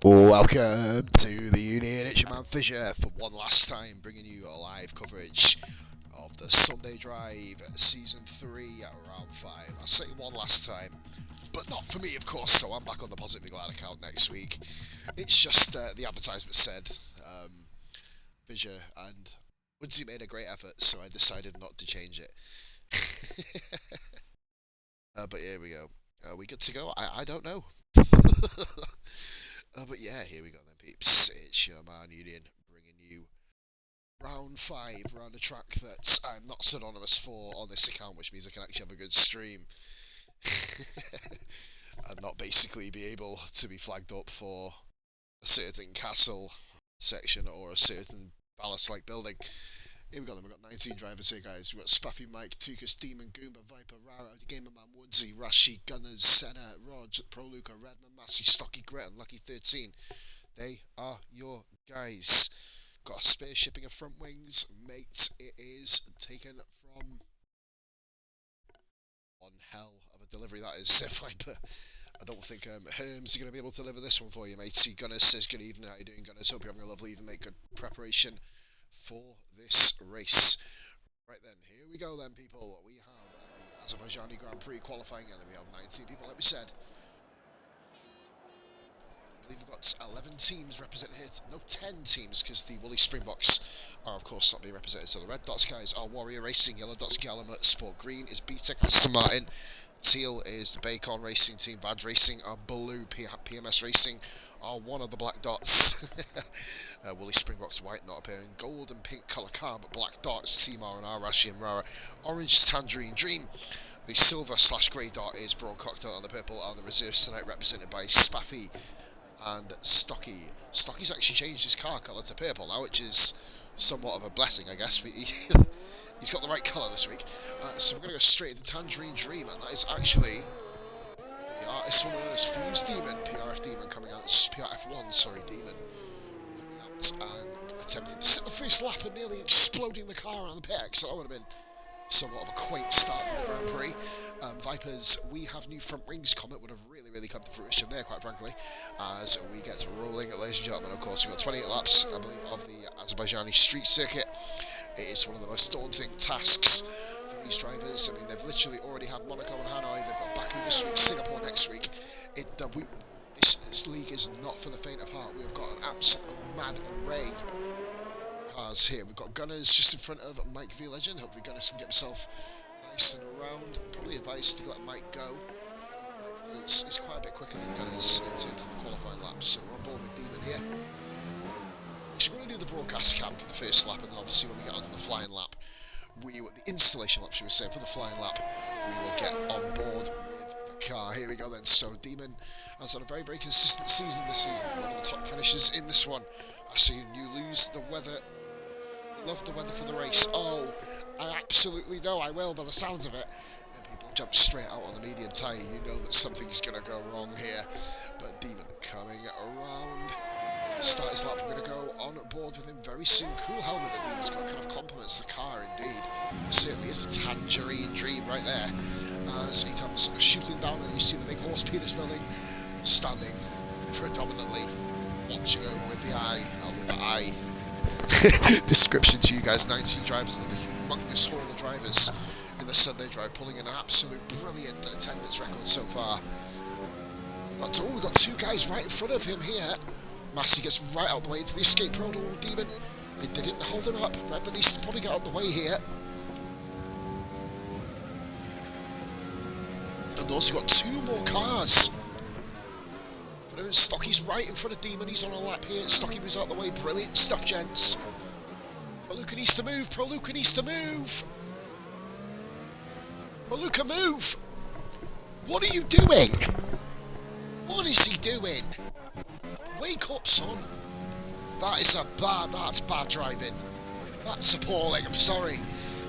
Welcome to the Union. It's your man Fisher for one last time, bringing you a live coverage of the Sunday Drive Season 3 at Round 5. I say one last time, but not for me, of course, so I'm back on the Positive Big Lad account next week. It's just the advertisement said Fisher, and Woodsy made a great effort, so I decided not to change it. But here we go. Are we good to go? I don't know. But yeah, here we go then, peeps. It's your man Union bringing you round 5, round a track that I'm not synonymous for on this account, which means I can actually have a good stream. And not basically be able to be flagged up for a certain castle section or a certain palace-like building. Here we go then, we've got 19 drivers here, guys. We've got Spaffy, Mike, Tukas, Demon, Goomba, Viper, Rara, Gamerman, Woodsy, Rashi, Gunners, Senna, Rog, Pro Luca, Redman, Massey, Stocky, Grit, and Lucky 13. They are your guys. Got a spare shipping of front wings, mate. It is taken from one hell of a delivery, that is, Viper. I don't think Herms are going to be able to deliver this one for you, mate. See, Gunners says, good evening, how you doing, Gunners? Hope you're having a lovely evening, mate. Good preparation for this race. Right then, here we go then, people. We have the Azerbaijan Grand Prix qualifying, and then we have 19 people, like we said. I believe we've got 11 teams represented here. No, 10 teams, because the Woolly Springboks are, of course, not being represented. So the red dots, guys, are Warrior Racing, yellow dots, Gallimer, Sport Green is BTEC, Aston Martin, teal is the Bacon Racing Team, Vag Racing are blue, PMS Racing are one of the black dots. Woolly Springboks white not appearing, gold and pink colour car, but black dots, Team R&R, Rashi and Rara, orange is Tangerine Dream, the silver / grey dot is Brawn Cocktail, and the purple are the reserves tonight, represented by Spaffy and Stocky. Stocky's actually changed his car colour to purple now, which is somewhat of a blessing, I guess. He's got the right colour this week. So we're going to go straight into Tangerine Dream, and that is actually the artist woman known as Fuse Demon, PRF Demon coming out, PRF1, sorry, Demon, coming out and attempting to sit the first lap and nearly exploding the car around the pit, so that would have been somewhat of a quaint start to the Grand Prix. Vipers, we have new front wings comment, would have really come to fruition there, quite frankly, as we get rolling, ladies and gentlemen. Of course, we've got 28 laps, I believe, of the Azerbaijani street circuit. It is one of the most daunting tasks for these drivers. I mean, they've literally already had Monaco and Hanoi, they've got Baku this week, Singapore next week. This league is not for the faint of heart. We've got an absolute mad array of cars here. We've got Gunners just in front of Mike V Legend. Hopefully Gunners can get himself nice and around. Probably advised to let Mike go. Mike is quite a bit quicker than Gunners in terms of the qualifying laps, so we're on board with Demon here. We're going to do the broadcast cam for the first lap, and then obviously when we get onto the flying lap, the installation lap, should we say, for the flying lap, we will get on board with the car. Here we go then. So Demon has had a very consistent season this season, one of the top finishers in this one. I see you lose the weather. Love the weather for the race. Oh, I absolutely know I will, by the sounds of it. And people jump straight out on the medium tyre. You know that something's going to go wrong here. But Demon coming around. Start his lap. We're going to go on board with him very soon. Cool helmet that Demon's got, kind of complements the car indeed. It certainly is a Tangerine Dream right there. As he comes shooting down, and you see the big horse penis building standing predominantly watching over with the eye. I'll leave the eye description to you guys. 19 drivers, another humongous haul of drivers in the Sunday Drive, pulling in an absolute brilliant attendance record so far. We've got two guys right in front of him here. Massey gets right out the way into the escape road. Oh, Demon, they didn't hold him up. Redman needs to probably get out the way here. And also got two more cars. Stocky's right in front of Demon. He's on a lap here. Stocky moves out the way. Brilliant stuff, gents. Pro Luca needs to move. Pro Luca needs to move. Pro Luca, move. What are you doing? What is he doing? Wake up, son. That's bad driving. That's appalling, I'm sorry.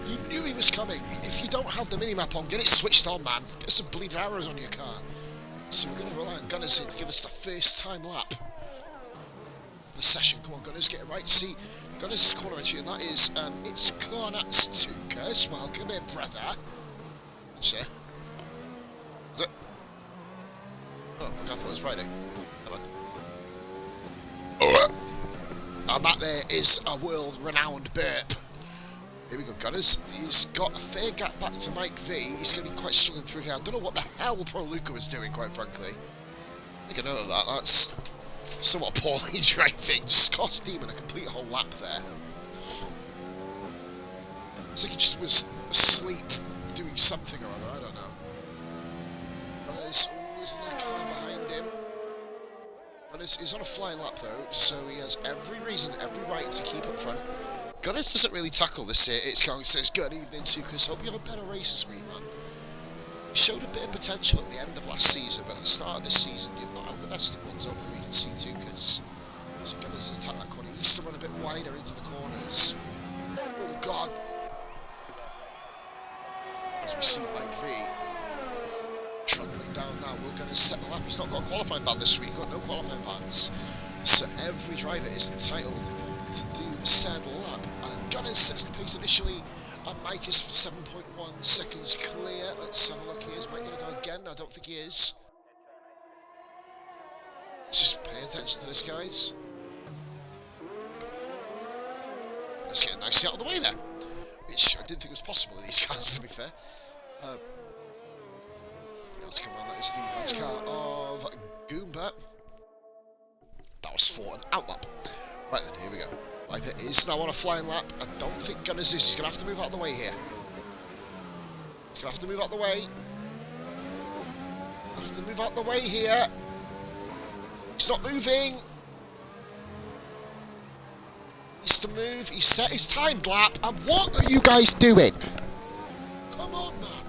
You knew he was coming. If you don't have the minimap on, get it switched on, man. Put some bleeding arrows on your car. So we're going to rely on Gunners here to give us the first time lap of the session. Come on, Gunners, get it right. See, Gunners' corner entry, and that is, it's Cornats Tukas. Welcome in, brother. Is it? Oh, I thought it was Friday. Come on. And that there is a world-renowned burp. Here we go, Gunners. He's got a fair gap back to Mike V. He's going to be quite struggling through here. I don't know what the hell Pro Luca was doing, quite frankly. I think I know that. That's somewhat poorly driving. Just cost Demon a complete whole lap there. It's like he just was asleep doing something or other, I don't know. But there's always the car behind him. But he's on a flying lap though, so he has every reason, every right to keep up front. Gunners doesn't really tackle this here. It's going, says, good evening, Tukas. Hope you have a better race this week, man. You showed a bit of potential at the end of last season, but at the start of this season, you've not had the best of ones. Hopefully, you can see Tukas. So Gunners attack that corner. He needs to run a bit wider into the corners. Oh, God. As we see Mike V trundling down now, we're going to set the lap. He's not got a qualifying ban this week. He's got no qualifying bans. So every driver is entitled to do said lap. And Gunners sets the pace initially, and Mike is 7.1 seconds clear. Let's have a look here. Is Mike going to go again? I don't think he is. Let's just pay attention to this, guys. Let's get nicely out of the way there, which I didn't think was possible in these cars, to be fair. Let's come on, that is the advanced car of Goomba. That was for an outlap. Right then, here we go. Viper is now on a flying lap. I don't think Gunners is. He's going to have to move out of the way here. He's going to have to move out of the way. Have to move out of the way here. He's not moving. He's to move. He's set his timed lap. And what are you guys doing? Come on, man.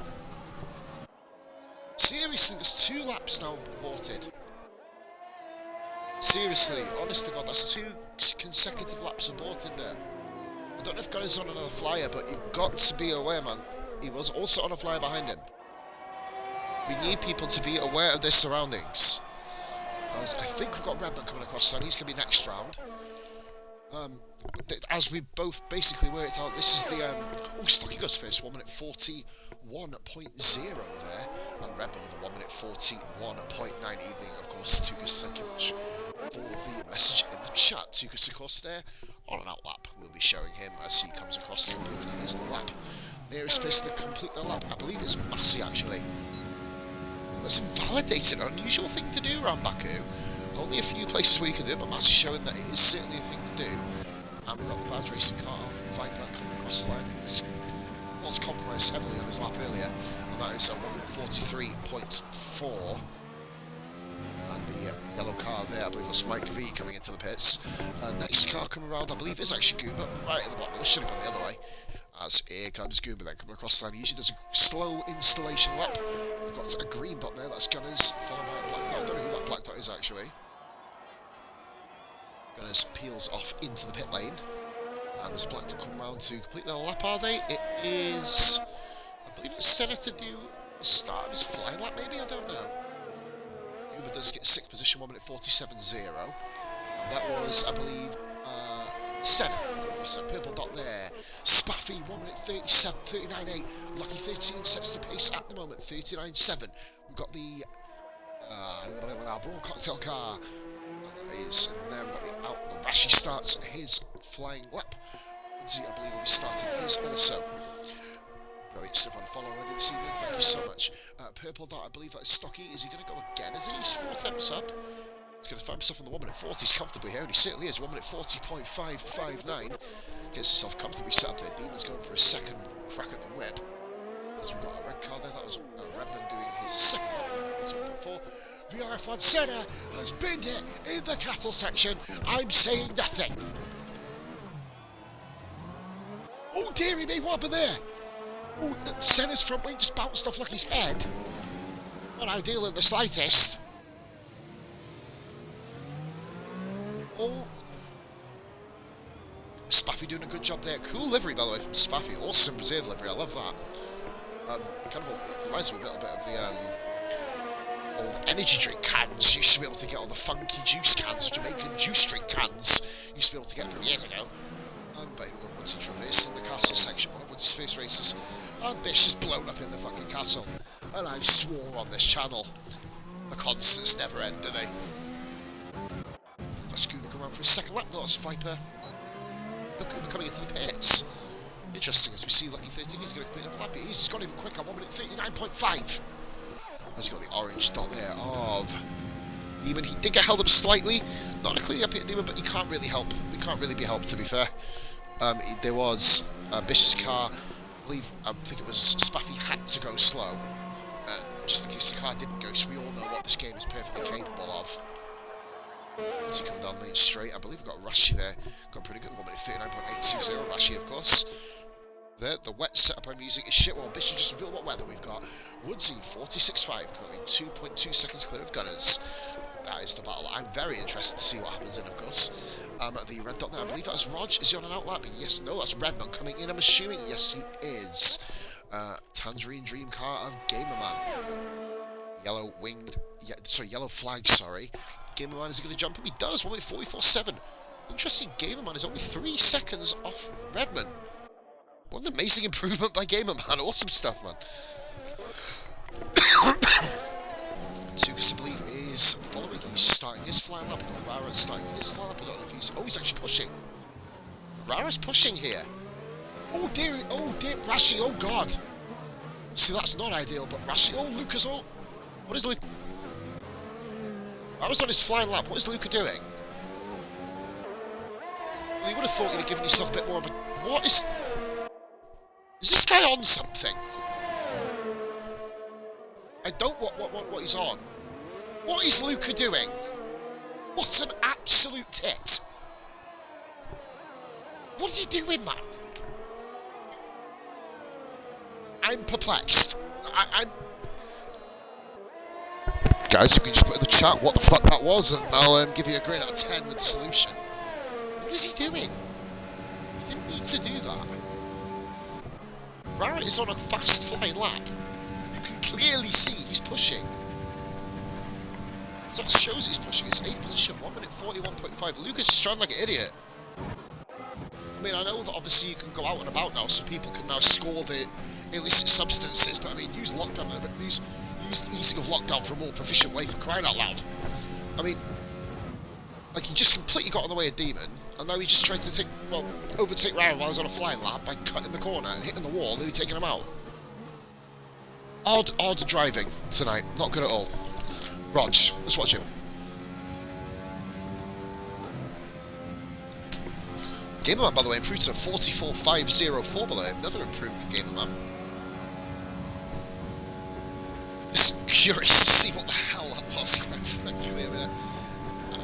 Seriously, there's 2 laps now aborted. Seriously, honest to God, that's 2 consecutive laps aborted there. I don't know if Gunners on another flyer, but you've got to be aware, man. He was also on a flyer behind him. We need people to be aware of their surroundings. As I think we've got Redman coming across, so he's going to be next round. As we both basically worked out, this is the oh, Stocky goes first, 1 minute 41.0 there, and Redman with a 1 minute 41.9 evening. Of course, Tukas, thank you much for the message in the chat. Tukas, of course, there on an outlap. We'll be showing him as he comes across to complete his lap. Nearest person to complete the lap, I believe it's Massey actually. That's invalidated, an unusual thing to do around Baku. Only a few places where you can do it, but Massey's showing that it is certainly a thing to do. And we've got the Vans Racing car of Viper coming across the line. He was compromised heavily on his lap earlier, and that is a 1 minute 43.4. And the yellow car there, I believe that's Mike V coming into the pits. Next car coming around, I believe, is actually Goomba, right at the bottom. This should have gone the other way. As here comes Goomba then coming across the line. He usually does a slow installation lap. We've got a green dot there, that's Gunners, followed by a black dot. I don't know who that black dot is actually. Gunners peels off into the pit lane. And there's a black dot come round to complete their lap, are they? It is, I believe it's Senna to do the start of his flying lap, maybe? I don't know. Goomba does get 6th position, 1 minute 47.0. And that was, I believe, Senna. Purple dot there. Spaffy, 1 minute 39.8. Lucky 13 sets the pace at the moment, 39.7. We've got the Brawl Cocktail car. Is there. We've got the Rashi starts his flying lap. I believe he'll be starting his also. Brilliant stuff on follow already this evening. Thank you so much. Purple dot, I believe that is Stocky. Is he going to go again? Is he? He's 4 attempts up. He's going to find himself on the 1 minute 40s comfortably here, and he certainly is. 1 minute 40.559. Gets himself comfortably set up there. Demon's going for a second crack at the whip. As we've got a red car there, that was Redman doing his second lap, 1.4. VRF1 Senna has binned it in the cattle section. I'm saying nothing. Oh dearie me, what happened there? Oh, Senna's front wing just bounced off Lucky's head. Not ideal in the slightest. Oh, Spaffy doing a good job there. Cool livery, by the way, from Spaffy. Awesome reserve livery. I love that. Kind of reminds me a little bit of the old energy drink cans. You used to be able to get all the funky juice cans, Jamaican juice drink cans. You used to be able to get from years ago. But we've got Woodsy traversing the castle section. One of Woody's first races. And Bish is blown up in the fucking castle. And I've swore on this channel, the concerts never end, do they? That's Scuba come around for his second lap. No, that's Viper. Cooper coming into the pits. Interesting, as we see Lucky 13, he's going to complete another lap. He's gone even quicker, 1 minute 39.5. Has got the orange dot there of Demon. He did get held up slightly. Not a clearly up hit Demon, but he can't really help. He can't really be helped, to be fair. There was Bish's car. I think it was Spaffy had to go slow. Just in case the car didn't go, so we all know what this game is perfectly capable of. As he come down lane straight, I believe we've got Rashi there. Got pretty good, 1 minute 39.820. Rashi, of course. There, the wet setup I'm using is shit. Well, Bishop just revealed what weather we've got. Woodsy, 46.5, currently 2.2 seconds clear of Gunners. That is the battle. I'm very interested to see what happens in, of course. The red dot there, I believe that's Rog. Is he on an outlap? Yes, no, that's Redman coming in, I'm assuming. Yes, he is. Tangerine Dream car of Gamerman. Yellow flag, sorry. Gamerman is going to jump him. He does, 1 minute 44.7. Interesting, Gamerman is only 3 seconds off Redman. What an amazing improvement by Gamerman. Awesome stuff, man. Tukas, I believe, is following. He's starting his flying lap. Rara's starting his flying lap. I don't know if he's... Oh, he's actually pushing. Rara's pushing here. Oh dear, Rashi, oh god. See, that's not ideal, but Rashi, oh, Luca's all... What is Luca... Rara's on his flying lap. What is Luca doing? Well, you would have thought you'd have given yourself a bit more of a... What is... Is this guy on something? I don't what he's on. What is Luca doing? What an absolute tit. What are you doing, man? I'm perplexed. I'm... Guys, you can just put in the chat what the fuck that was, and I'll give you a grade out of 10 with the solution. What is he doing? He didn't need to do that. Rara is on a fast flying lap. You can clearly see he's pushing. So that shows he's pushing. It's 8th position, 1 minute 41.5. Lucas is trying like an idiot. I mean, I know that obviously you can go out and about now, so people can now score the illicit substances, but I mean, use lockdown a bit. Use the easing of lockdown for a more proficient way, for crying out loud. I mean, like, he just completely got in the way of Demon, and now he just tried to overtake Rara while he's on a flying lap by cutting the corner and hitting the wall, nearly taking him out. Odd driving tonight, not good at all. Rog, let's watch him. Gamerman, by the way, improved to 44.504 below him. Another improvement for Gamerman. Just curious to see what the hell that was, quite frankly. I mean,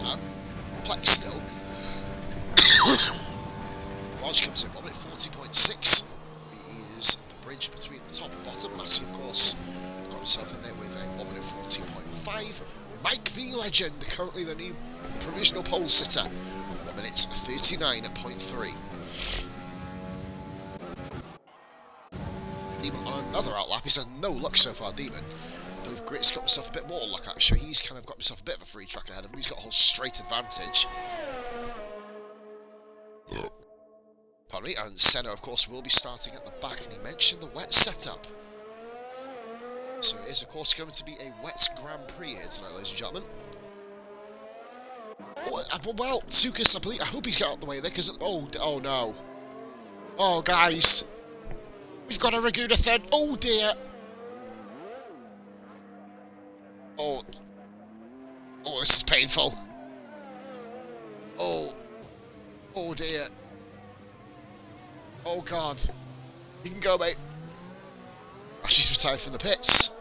I'm perplexed still. Raj comes in, 1 minute 40.6. He is the bridge between the top and bottom. Massey, of course, got himself in there with a 1 minute 14.5. Mike V Legend, currently the new provisional pole sitter. 1 minute 39.3. Demon on another outlap. He's had no luck so far, Demon. I believe Grit's got himself a bit more luck, actually. He's kind of got himself a bit of a free track ahead of him. He's got a whole straight advantage. Pardon me, and Senna, of course, will be starting at the back, and he mentioned the wet setup. So it is, of course, going to be a wet Grand Prix here tonight, ladies and gentlemen. Well, Tsukas, I believe, I hope he's got out of the way there, because, oh no. Oh, guys. We've got a Raguna third. Oh, dear. Oh, this is painful. Oh dear. Oh god. You can go, mate. Oh, she's retired from the pits.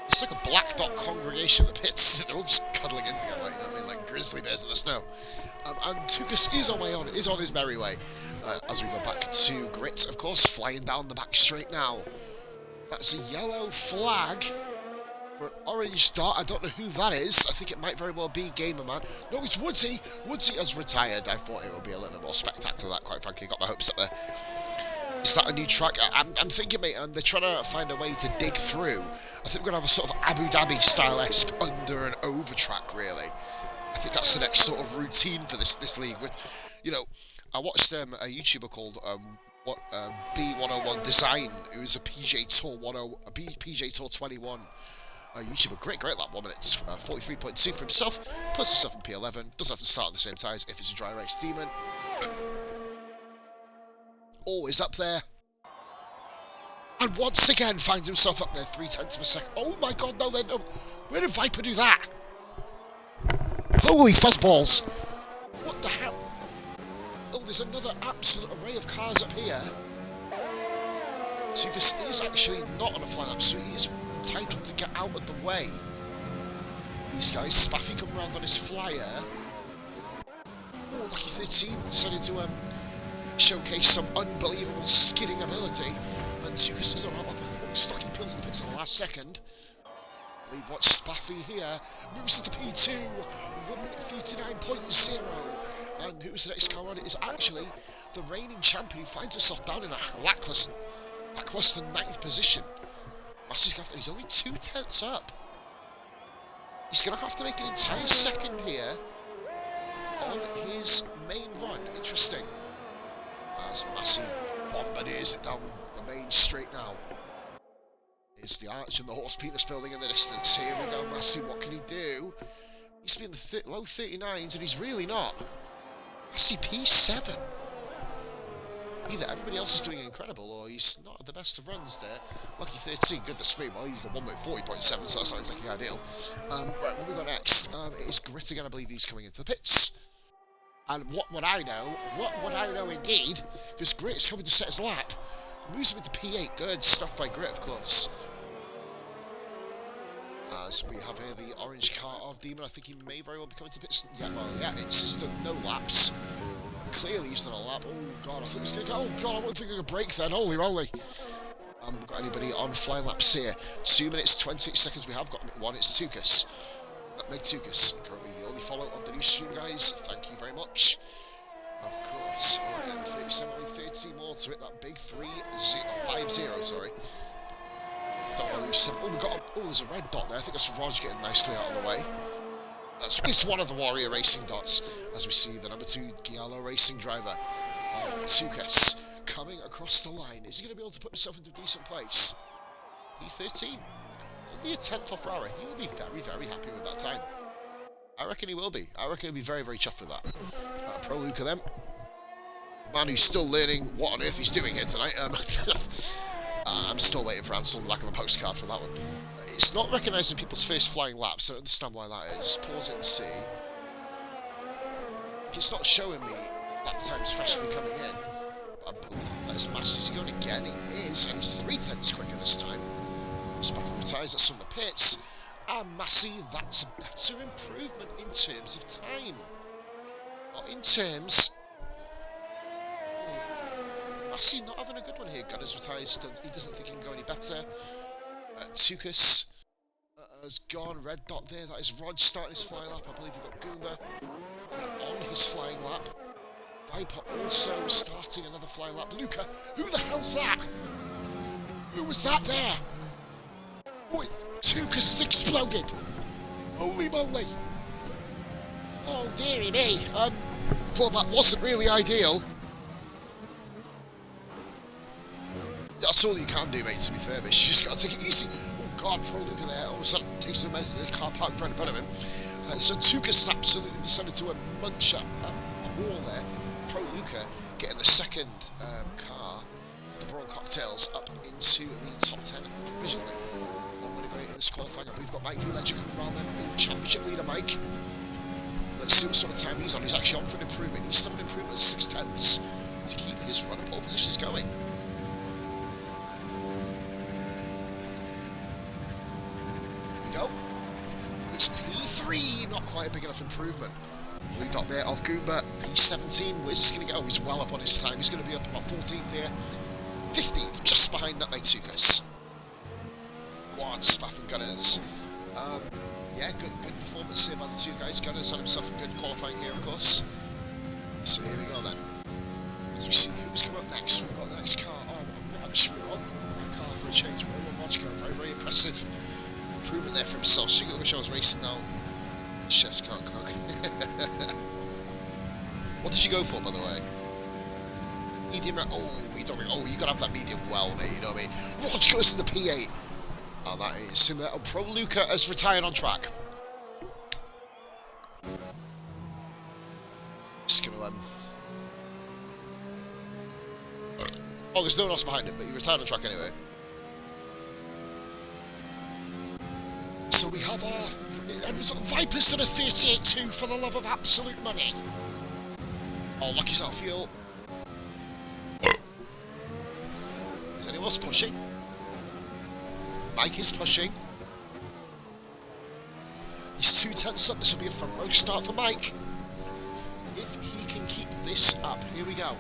It's like a black dot congregation in the pits. They're all just cuddling in together, like, you know what I mean? Like grizzly bears in the snow. And Tukas is on his merry way. As we go back to Grit, of course, flying down the back straight now. That's a yellow flag for an orange dot. I don't know who that is. I think it might very well be Gamerman. No, it's Woodsy. Woodsy has retired. I thought it would be a little bit more spectacular than that, quite frankly. Got my hopes up there. Is that a new track? I'm thinking, mate, and they're trying to find a way to dig through. I think we're going to have a sort of Abu Dhabi style-esque under and over track, really. I think that's the next sort of routine for this league. With, you know, I watched a YouTuber called B101 Design, who's a PJ Tour 21 YouTuber, great lap, 1 minute 43.2 for himself, puts himself in P11, doesn't have to start at the same times if it's a dry race. Demon, always up there, and once again finds himself up there 0.3 of a second. Oh my god, no, where did Viper do that? Holy fuzzballs! What the hell? Oh, there's another absolute array of cars up here. Tukas is actually not on a fly lap, so he is entitled to get out of the way. These guys, Spaffy come around on his flyer. Oh, Lucky 13 decided to showcase some unbelievable skidding ability. And Tukas is on a lap of Stocky Pills in the pits at the last second. We've watched Spaffy here, moves to the P2, 1:39.0. And who's the next car on it is actually the reigning champion who finds himself down in a lackluster 9th position. Massey's going to he's only 0.2 up. He's going to have to make an entire second here on his main run. Interesting. As Massey bombardiers it down the main straight now. Here's the arch and the horse penis building in the distance. Here we go, Massey. What can he do? He's been in the low 39s and he's really not. Massey P7. Either everybody else is doing incredible or he's not at the best of runs there. Lucky 13, goodness me, well, he's got 1:40.7, so that sounds like the ideal. Right, what we got next? It is Grit again, I believe he's coming into the pits. And what would I know indeed, because Grit is coming to set his lap. Moves him into P8, good stuff by Grit, of course. As we have here the orange car of Demon, I think he may very well be coming to the pits. Yeah, well, yeah, it's just no laps. Clearly he's done a lap. Oh god, I thought he was going to go. Oh god, I wasn't thinking of a break then. Holy moly. We've got anybody on fly laps here. 2 minutes 28 seconds. We have got one. It's Tukas. Meg Tukas. Currently the only follow of the new stream, guys. Thank you very much. Of course. Alright then, 37 only 13 more to hit that big 5-0, sorry. Don't want to lose 7. Oh, there's a red dot there. I think that's Raj getting nicely out of the way. It's one of the Warrior Racing dots, as we see the number 2 Giallo Racing driver of Tukas coming across the line. Is he going to be able to put himself into a decent place? P13. Only a 10th off Rara. He will be very happy with that time. I reckon he will be. I reckon he'll be very chuffed with that. Pro Luca then. The man who's still learning what on earth he's doing here tonight. I'm still waiting for Ansel on the back of a postcard for that one. It's not recognising people's first flying laps, I don't understand why that is. Pause it and see. It's not showing me that time's freshly coming in. But I believe that is Massey's going again. He is, and he's 0.3 quicker this time. Spafford retires us from the pits. And Massey, that's a better improvement in terms of time. Not in terms... Massey not having a good one here. Gunners retires, he doesn't think he can go any better. Tukas has gone, red dot there, that is Rog starting his flying lap. I believe we've got Goomba on his flying lap. Viper also starting another flying lap. Luca, who the hell's that? Who was that there? Oh, Tukas has exploded! Holy moly! Oh dearie me, well that wasn't really ideal. That's all you can do, mate, to be fair, but you just got to take it easy. Oh god, Pro Luca there, all of a sudden takes the meds to the car park right in front of him. So Tukas absolutely decided to munch up a wall there. Pro Luca getting the second car, the Brawn Cocktails, up into the top 10 provisionally. I'm going to go into this qualifying. I believe we've got Mike V. Ledger coming around then, the championship leader, Mike. Let's see what sort of time he's on. He's actually on for an improvement. He's still an improvement of 6/10 to keep his run and pole positions going. Go. It's P3, not quite a big enough improvement. Blue dot there of Goomba, P17. Where's this going to go? He's well up on his time. He's going to be up about 14th here. 15th, just behind that mate Tukas. Quad, Spaff and Gunners. Yeah, good performance here by the two guys. Gunners had himself a good qualifying here, of course. So here we go then. As we see who's coming up next, we've got the next car. Oh, Raj, we're on the right car for a change. We're on Raj car, very impressive improvement there for himself. So you wish I was racing now. The chefs can't cook. What did you go for, by the way? Medium. Oh, you gotta have that medium well, mate. You know what I mean? Raj goes to the P8. And that is him there. Oh, Pro Luca has retired on track. Just gonna oh, there's no one else behind him, but he retired on track anyway. So we have our end result. Vipers to the 38-2 for the love of absolute money. Oh, Lucky's out of fuel. Is anyone else pushing? Mike is pushing. He's 2 tenths up. This will be a front row start for Mike. If he can keep this up, here we go.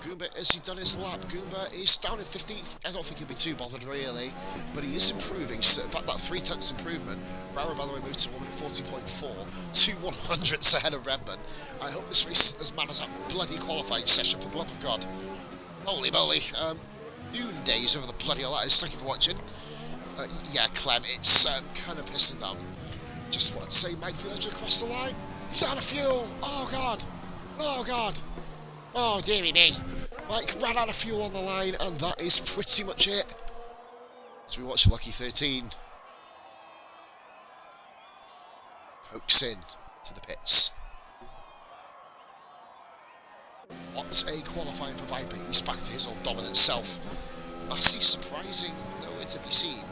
Goomba, has he done his lap? Goomba is down in 15th. I don't think he'll be too bothered really, but he is improving. So in fact, that 3 tenths improvement. Rara, by the way, moved to 1:40.4, 2 100ths ahead of Redman. I hope this race as man as a bloody qualifying session, for the love of God. Holy moly. Noon days over the bloody hell that is. Thank you for watching. Yeah, Clem, it's kind of pissing down. Just wanted to say Mike Villager across the line. He's out of fuel. Oh God. Oh God. Oh dearie me. Mike ran out of fuel on the line, and that is pretty much it. As we watch Lucky 13 coax in to the pits. What a qualifying for Viper. He's back to his old dominant self. Massey surprising, nowhere to be seen.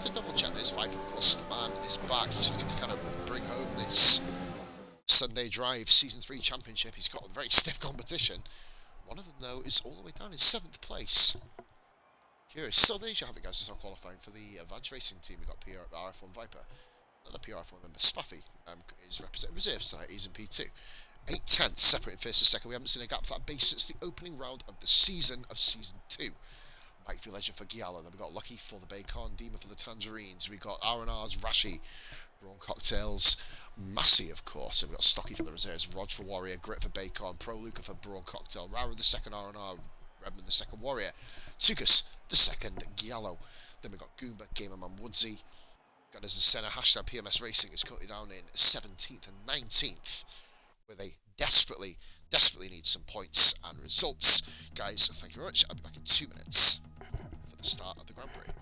To double check this, Viper, of course, the man is back. He's looking to kind of bring home this Sunday Drive Season 3 Championship. He's got a very stiff competition. One of them, though, is all the way down in 7th place. Curious. So there you have it, guys. It's our qualifying for the Advanced Racing team. We've got RF1 Viper. Another PRF1 member, Spuffy, is representing reserves tonight. He's in P2. 8 tenths separating first and second. We haven't seen a gap for that base since the opening round of the season of Season 2. Mike Villager for Giallo. Then we got Lucky for the Bacon, Dima for the Tangerines. We got R&R's Rashi, Brawn Cocktails, Massey, of course. And we got Stocky for the reserves, Rog for Warrior, Grit for Bacon, Pro Luca for Brawn Cocktail, Rara the second R&R, Redmond the second Warrior, Tukas the second Giallo. Then we got Goomba, Gamerman Woodsy. Got as a centre, hashtag PMS Racing is currently down in 17th and 19th, where they desperately need some points and results. Guys, thank you very much. I'll be back in 2 minutes for the start of the Grand Prix.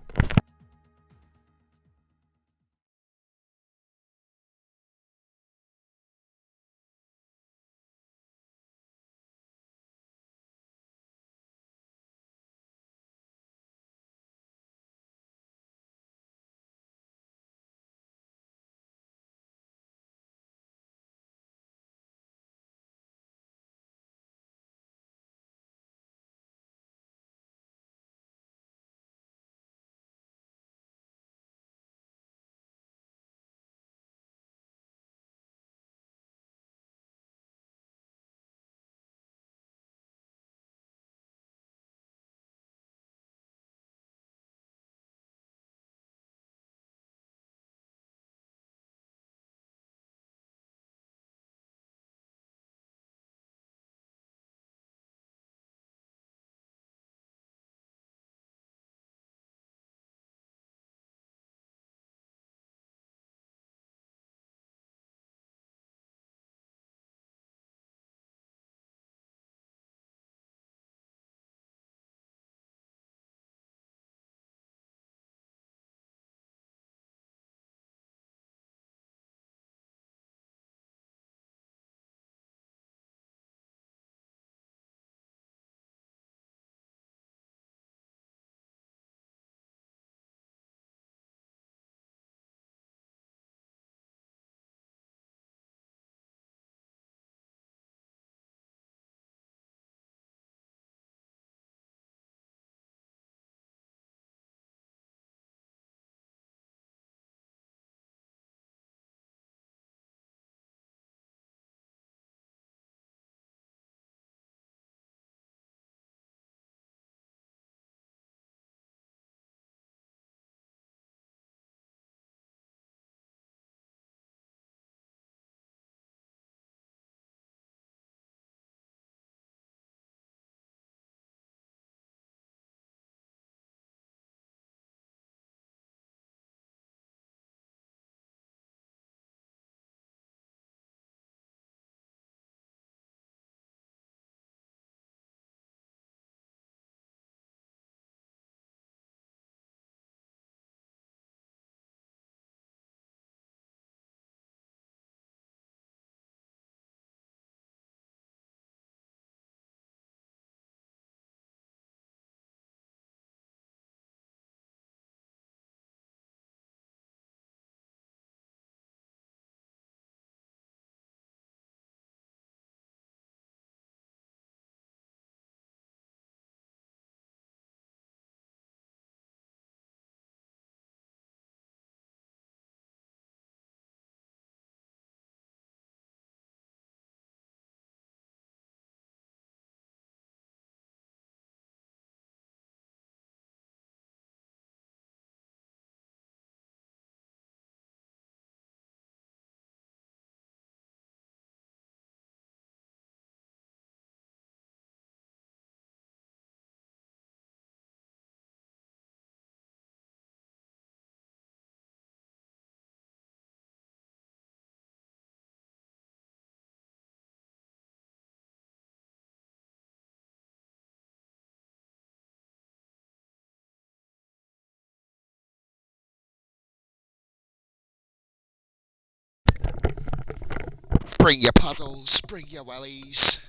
Bring your paddles, bring your wellies.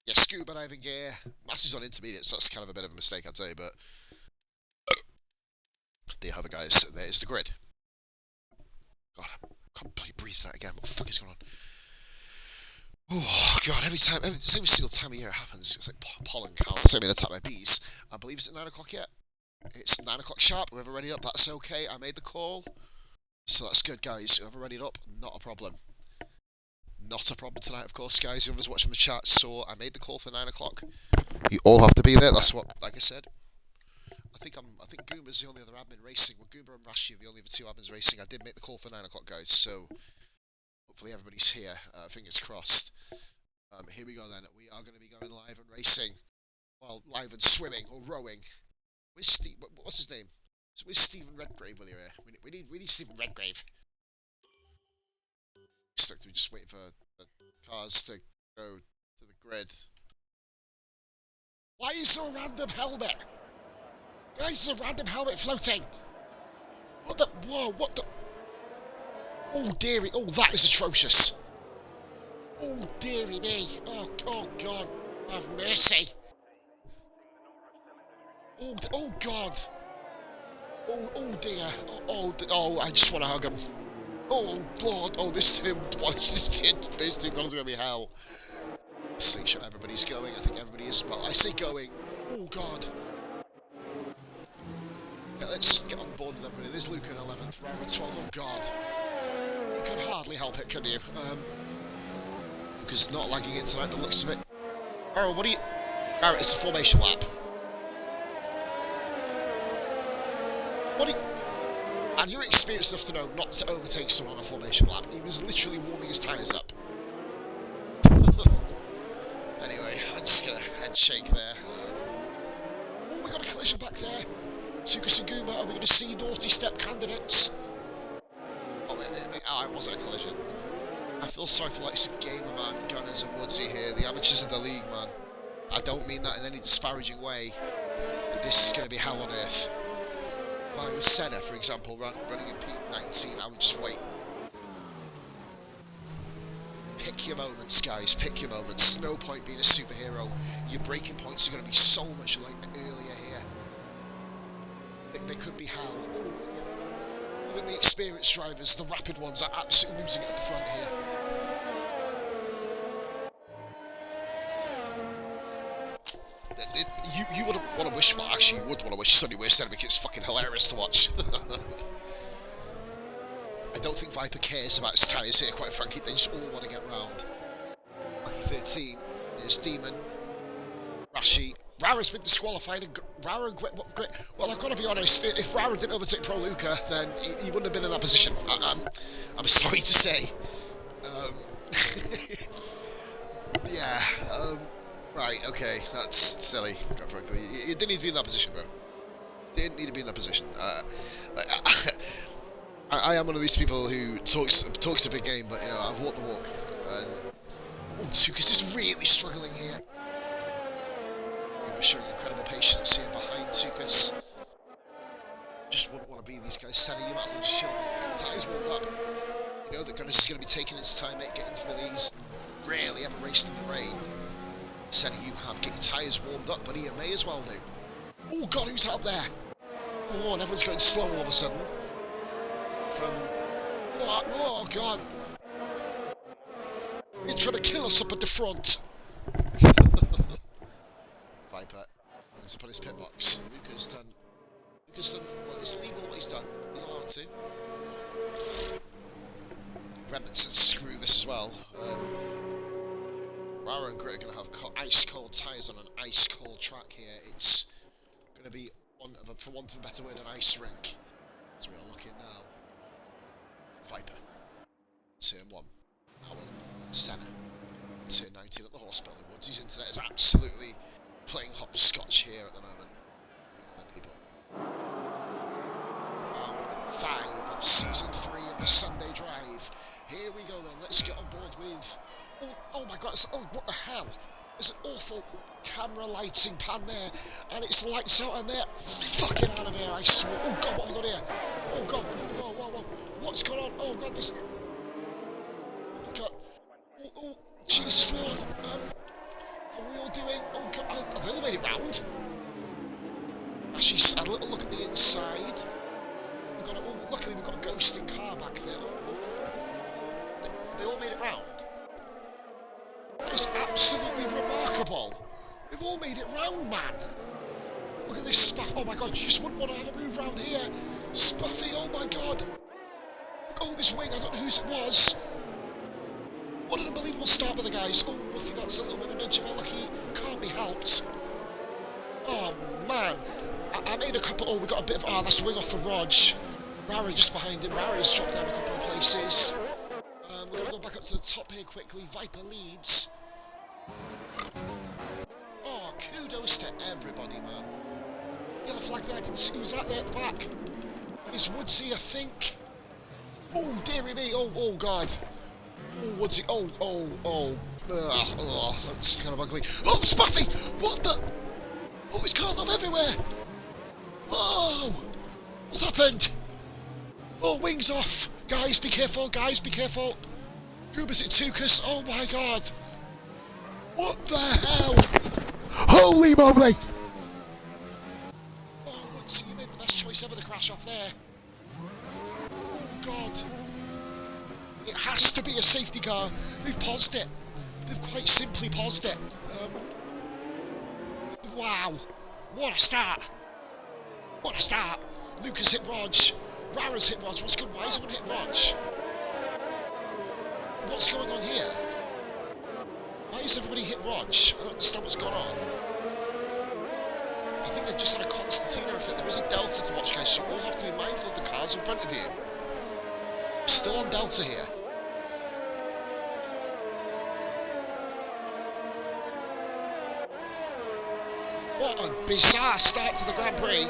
Your scuba diving gear. Massive's on intermediate, so that's kind of a bit of a mistake, I'd say, but there you have it, guys. There's the grid. God, I can't bloody breathe that again. What the fuck is going on? Oh god, every single time of year it happens, it's like pollen counts. I mean, attacked by bees. I believe it's at 9 o'clock yet. It's 9 o'clock sharp. Whoever readied up, that's okay. I made the call, so that's good, guys. Whoever readied up, not a problem. Not a problem tonight, of course, guys. Whoever's watching the chat saw I made the call for 9 o'clock. You all have to be there. That's what, like I said. I think Goomba's the only other admin racing. Well, Goomba and Rashi are the only other two admins racing. I did make the call for 9 o'clock, guys. So hopefully everybody's here. Fingers crossed. Here we go then. We are going to be going live and racing. Well, live and swimming or rowing. Where's Steve? What's his name? Where's Stephen Redgrave when you're here? We need Stephen Redgrave. Stuck to just waiting for the cars to go to the grid. Why is there a random helmet? Guys, there's a random helmet floating. What the? Whoa! What the? Oh dearie! Oh, that is atrocious. Oh dearie me! Oh God! Have mercy! Oh God! Oh dear! Oh! I just want to hug him. Oh Lord! Oh, this Tim! What is this Tim? First two corners are gonna be hell. Let's make sure everybody's going. I think everybody is. Well, I say going. Oh God! Yeah, let's just get on board with everybody. There's Luke in 11th, Rara 12th. Oh God! You can hardly help it, can you? Luca's not lagging it tonight, the looks of it. Oh, what are you? Barrett, it's a formation lap. What are you? And you're experienced enough to know not to overtake someone on a formation lap. He was literally warming his tyres up. Anyway, I'm just gonna head shake there. Oh, we got a collision back there. Tukas and Goomba, are we going to see naughty step candidates? Oh, wait. Oh, it wasn't a collision. I feel sorry for like some Gamer Man, Gunners and Woodsy here, the amateurs of the league, man. I don't mean that in any disparaging way. But this is going to be hell on earth. If I was Senna, for example, running in P19, I would just wait. Pick your moments, guys, pick your moments. There's no point being a superhero. Your braking points are going to be so much like earlier here. They could be hell. Oh, even the experienced drivers, the rapid ones, are absolutely losing it at the front here. You wouldn't want to wish, well actually you would want to wish Sonny were Senna because it's fucking hilarious to watch. I don't think Viper cares about his tyres here, quite frankly. They just all want to get round. Lucky 13, there's Demon, Rashi. Rara's been disqualified, and Rara and well, I've got to be honest, if Rara didn't overtake Pro Luca, then he wouldn't have been in that position. I'm sorry to say. Yeah, right, okay, that's silly, quite frankly. You didn't need to be in that position, bro. Didn't need to be in that position. I am one of these people who talks a big game, but, you know, I've walked the walk. Oh, Tukas is really struggling here. Showing incredible patience here behind Tukas. Just wouldn't want to be these guys. Senna, you might as well just chill, mate. Get the tyres warmed up. You know that Gunners is going to be taking his time, mate, getting through these. Rarely ever raced in the rain. Senna, you have. Get your tyres warmed up, buddy. You may as well do. Oh, God, who's up there? Oh, and everyone's going slow all of a sudden. Oh, God. You're trying to kill us up at the front. Viper to put his pit box. Luca's done. Well, it's legal what he's done. He's allowed to. Redmond said screw this as well. Rara and Grit are going to have ice cold tyres on an ice cold track here. It's going to be, for want of a better word, an ice rink. So we are looking now. Viper. Turn 1. Howard and Senna. Turn 19 at the horse belly. Woodsy's internet is absolutely playing hopscotch here at the moment. People. Round 5 of season 3 of the Sunday Drive. Here we go then. Let's get on board with. Oh my God! What the hell? There's an awful camera lighting pan there, and it's lights out and there. Fucking out of here! I swear. Oh God! What have we done here? Oh God! Whoa! What's going on? Oh God! This. Oh God! Jesus Lord. How are we all doing? Oh God, have they all made it round? Actually, had a little look at the inside. We've got luckily we've got a ghosting car back there. They all made it round. That is absolutely remarkable. We've all made it round, man. Look at this Spaff. Oh my God, you just wouldn't want to have a move round here. Spaffy, oh my God. Oh, this wing, I don't know whose it was. What an unbelievable start with the guys. Oh, I think that's a little bit of a nudge of unlucky. Can't be helped. Oh, man. I made a couple. Oh, we got a bit of. Ah, that's a wing off for Rog. Rari just behind him. Rari's dropped down a couple of places. We're going to go back up to the top here quickly. Viper leads. Oh, kudos to everybody, man. Yellow flag there. I didn't see who was that there at the back. It is Woodsy, I think. Oh, dearie me. Oh, God. Oh, Woodsy. Oh. That's kind of ugly. Oh, Spaffy! What the? Oh, there's cars off everywhere! Whoa! What's happened? Oh, wings off! Guys, be careful, Goober's at Tukas. Oh my God! What the hell? Holy moly! Oh, Woodsy, you made the best choice ever to crash off there. Oh God! It has to be a safety car. They've paused it. They've quite simply paused it. Wow! What a start! Lucas hit Rog. Rara's hit Rog. What's good? Why is everyone hit Rog? What's going on here? Why is everybody hit Rog? I don't understand what's gone on. I think they've just had a Constantina effect. There is a Delta to watch, guys, so you all have to be mindful of the cars in front of you. Still on Delta here. What a bizarre start to the Grand Prix.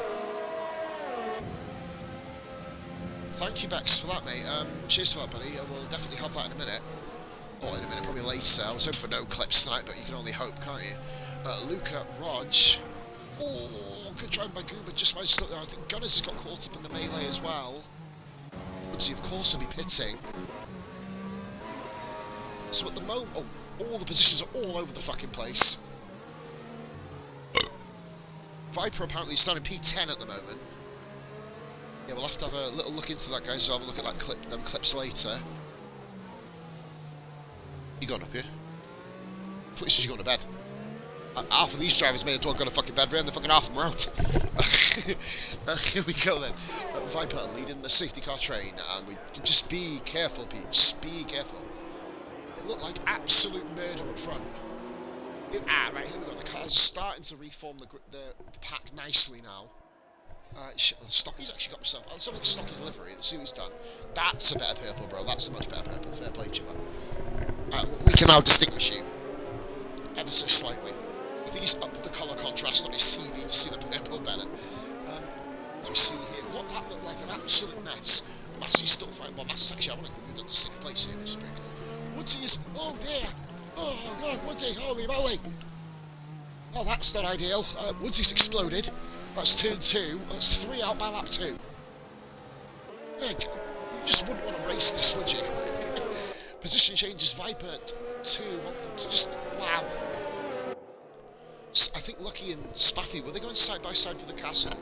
Thank you, Bex, for that, mate. Cheers for that, buddy. We'll definitely have that in a minute. Or in a minute, probably later. I was hoping for no clips tonight, but you can only hope, can't you? Luca, Rog. Oh, good drive by Goober. Just managed to... I think Gunners has got caught up in the melee as well. Woodsy, of course, will be pitting. So at the moment... Oh, all the positions are all over the fucking place. Viper apparently is starting P10 at the moment. Yeah, we'll have to have a little look into that, guys. So have a look at that them clips later. You going up here? I thought you said you going to bed. Half of these drivers may as well go to fucking bed, and the fucking half of them are out. Here we go then. Viper leading the safety car train, and we can just be careful, Pete. Just be careful. It looked like absolute murder up front. Right, here we go. The car's starting to reform the pack nicely now. Shit, Stocky's actually got himself. Let's have a look at Stocky's livery. Let's see what he's done. That's a better purple, bro. That's a much better purple. Fair play to you, man. We can now distinguish you ever so slightly. I think he's upped the colour contrast on his CV to see the purple better. So we see here what that looked like, an absolute mess. Massey's still fighting. Well, Massey's actually ironically moved on to 6th place here, which is pretty cool. Woodsy is. Oh dear. Oh God, Woodsy, holy moly! Oh, that's not ideal. Woodsy's exploded. That's turn 2. That's 3 out by lap 2. Yeah, you just wouldn't want to race this, would you? Position changes. Viper 2. Just wow. I think Lucky and Spaffy, were they going side by side for the castle?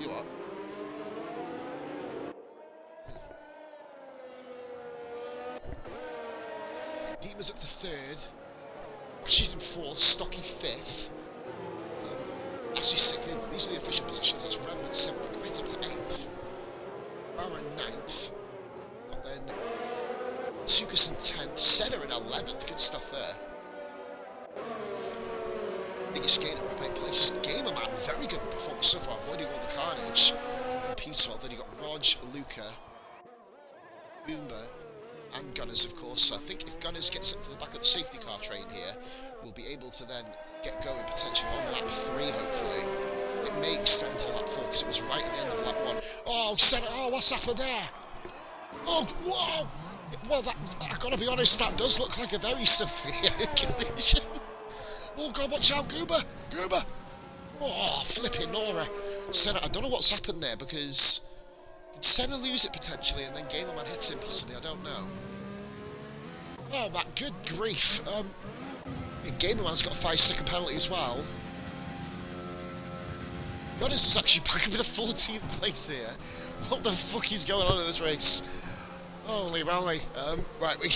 You what? Deema's up to 3rd. She's in 4th. Stocky 5th. Actually 6th. These are the official positions. That's Redmond 7th. Grit up to 8th. Rara 9th. And then Tukas in 10th. Senna in 11th. Good stuff there. Biggest gainer up 8 places. Gamer Man, very good performance so far, avoiding all the carnage. And P12. Then you got Rog, Luca, Boomba, and Gunners, of course. So I think if Gunners gets up to the back of the safety car train here, we'll be able to then get going potentially on lap 3, hopefully. It may extend to lap 4 because it was right at the end of lap 1. Oh, Senna, oh, what's happened there? Oh, whoa! Well, I gotta be honest, that does look like a very severe collision. Oh God, watch out, Goober! Goober! Oh, flipping Nora. Senna, I don't know what's happened there because... Did Senna lose it potentially and then Gamerman hits him possibly? I don't know. Oh, Matt, good grief. Gamerman's got a 5-second penalty as well. Gunners is actually back up in a 14th place here. What the fuck is going on in this race? Holy moly. Right, we...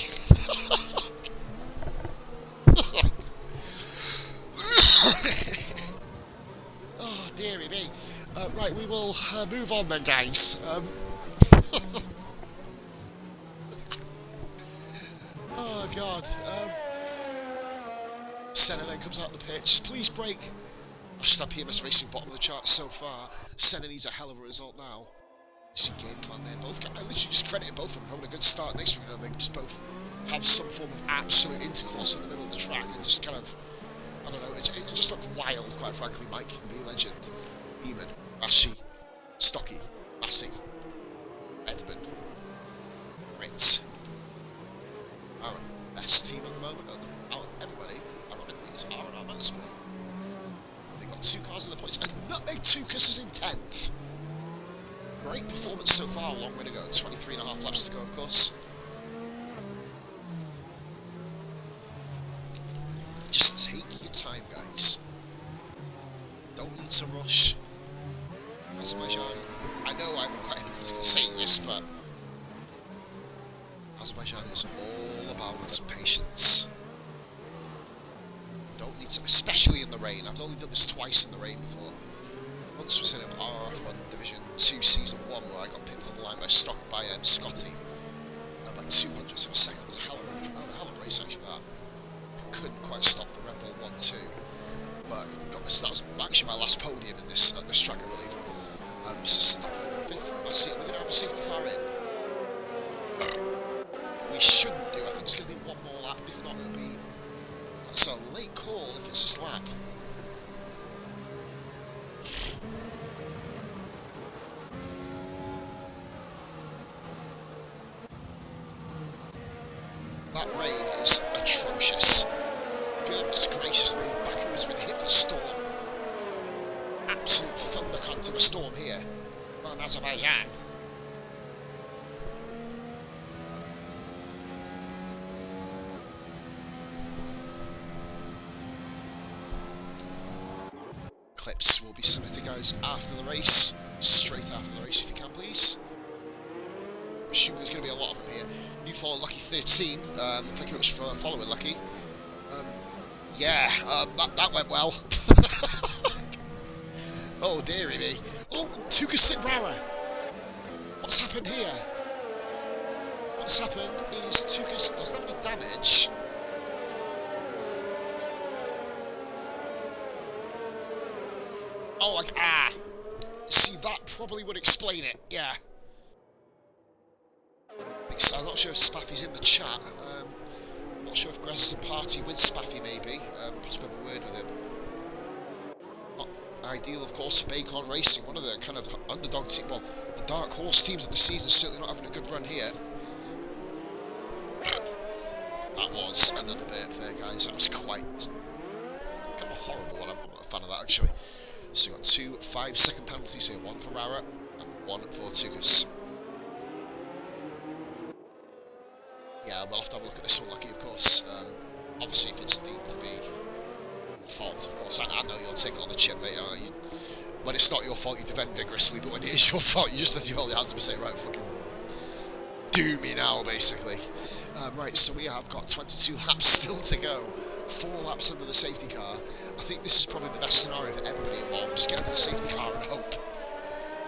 Oh, dearie me. Right, we will move on then, guys. Oh, God. Senna then comes out the pitch. Please break. Stop PMS Racing bottom of the chart so far. Senna needs a hell of a result now. You see game plan there. Both guys, I literally just credited both of them for having a good start. Next week, they just both have some form of absolute intercourse in the middle of the track and just kind of, I don't know, it just looked wild, quite frankly. Mike can be a legend. Eamon, Rashi, Stocky, Massey, Edmund, Ritz, Aaron. Best team at the moment. Out of everybody, ironically, is R&R Motorsport. They've got 2 cars in the points. Nutmeg Tukas is in 10th. Great performance so far, a long way to go. 23.5 laps to go, of course. Just take your time, guys. Don't need to rush. Azerbaijan, I know I'm quite hypocritical saying this, but Azerbaijan is all about patience. You don't need to, especially in the rain. I've only done this twice in the rain before. Once was in an RF1 Division 2 Season 1 where I got pipped on the line by Scotty by 200ths of a second. It was a hell of a race actually, that. Couldn't quite stop the Red Bull 1-2. But that was actually my last podium in this at this track, I believe. So Stocky on 5th. Let's see, are we going to have a safety car in? We shouldn't do. I think it's going to be one more lap. If not, it'll be... That's a late call if it's this lap. That rain is atrocious. Goodness gracious me, Baku has been hit with a storm. Absolute thunderclap of a storm here on Azerbaijan. Clips will be submitted, guys, after the race. Straight after the race, if you can, please. I assume there's going to be a lot of them here. New follow Lucky 13. Thank you very much for following, Lucky. Yeah, that went well. Oh, dearie me. Oh, Tukas Sitrara. What's happened here? What's happened is Tukas doesn't have any damage. Oh, see, that probably would explain it, yeah. I'm not sure if Spaffy's in the chat. I'm not sure if Grass is in party with Spaffy, maybe. Possibly have a word with him. Not ideal, of course, for Bacon Racing. One of the kind of underdog team, well, the dark horse teams of the season, certainly not having a good run here. That was another burp there, guys. That was quite kind of a horrible one. I'm not a fan of that, actually. So we've got 2 5-second penalties here. One for Rara and one for Tukas. Yeah, we'll have to have a look at this one, Lucky, of course. Obviously, if it's deemed to be a fault, of course, I know you'll take it on the chin, mate. When it's not your fault, you defend vigorously, but when it is your fault, you just let you hold your hands up and say, right, fucking do me now, basically. Right, so we have got 22 laps still to go. 4 laps under the safety car. I think this is probably the best scenario for everybody involved. Just get under the safety car and hope.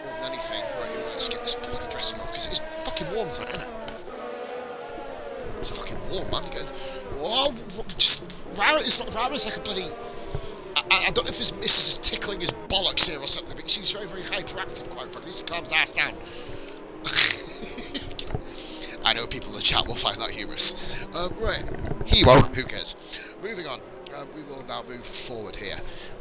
More than anything. Right, let's get this bloody dressing off, because it's fucking warm tonight, isn't it? It's fucking warm, man. Whoa, just Rara's like a bloody. I don't know if his missus is tickling his bollocks here or something, but he seems very, very hyperactive, quite frankly. He needs to calm his ass down. I know people in the chat will find that humorous. Right, he won't. Who cares? Moving on. We will now move forward here.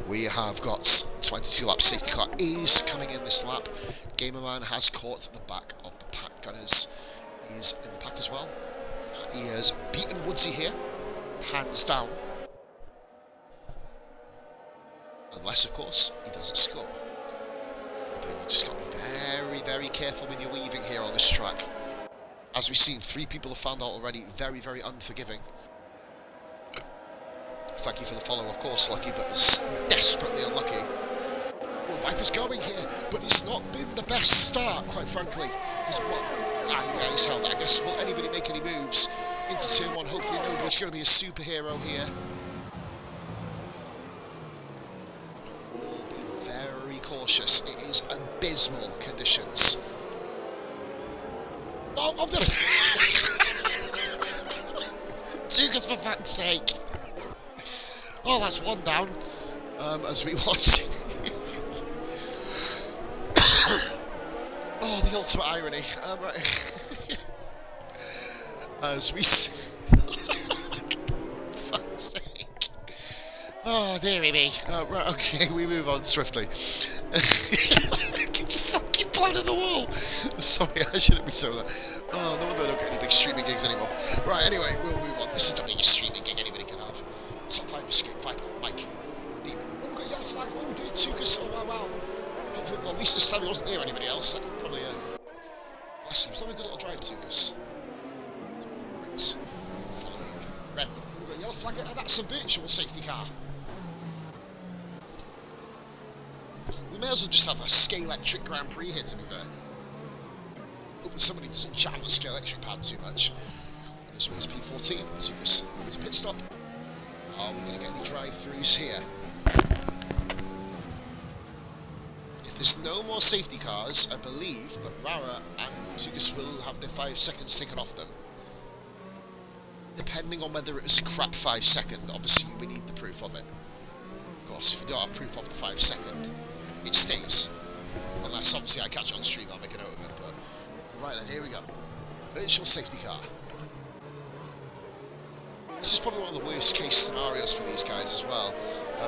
We have got 22 lap safety car is coming in this lap. Gamerman has caught the back of the pack. Gunners is in the pack as well. He has beaten Woodsy here, hands down. Unless, of course, he doesn't score. But you just got to be very, very careful with your weaving here on this track. As we've seen, 3 people have found out already. Very, very unforgiving. Thank you for the follow, of course, Lucky, but it's desperately unlucky. Well, Viper's going here, but it's not been the best start, quite frankly. Because yeah, he's held that. I guess, will anybody make any moves into turn 1? Hopefully nobody's going to be a superhero here. All be very cautious. It is abysmal conditions. Oh, I'm gonna... Tukas, for fuck's sake. Oh, that's 1 down. As we watch. Oh, the ultimate irony. Right. As we fuck's sake. Oh, dearie me. Right, okay, we move on swiftly. Can you fucking plan on the wall? Sorry, I shouldn't be so that. Oh, no wonder I don't get any big streaming gigs anymore. Right, anyway, we'll move on. This is the biggest streaming gig anybody can have. Top 5 escape, Viper, Mike, Demon. Oh, we've got a yellow flag. Oh, dear, Tukas. Oh, wow, wow. Hopefully, well, at least this time he wasn't near anybody else. That probably, bless him. He's having a good little drive, Tukas. Great. Following Redmond. We've got a yellow flag, and that's a virtual safety car. We may as well just have a Scale-Electric Grand Prix here, to be fair. Hoping somebody doesn't jam the Scale-Electric pad too much. And this one's P14. Tukas needs a pit stop. Are we going to get any drive-throughs here? If there's no more safety cars, I believe that Rara and Tukas will have their 5 seconds taken off them. Depending on whether it's a crap 5 second, obviously we need the proof of it. Of course, if you don't have proof of the 5 second, it stays. Unless, obviously, I catch it on stream, I'll make a note of it, but... Right then, here we go. Virtual safety car. This is probably one of the worst case scenarios for these guys as well.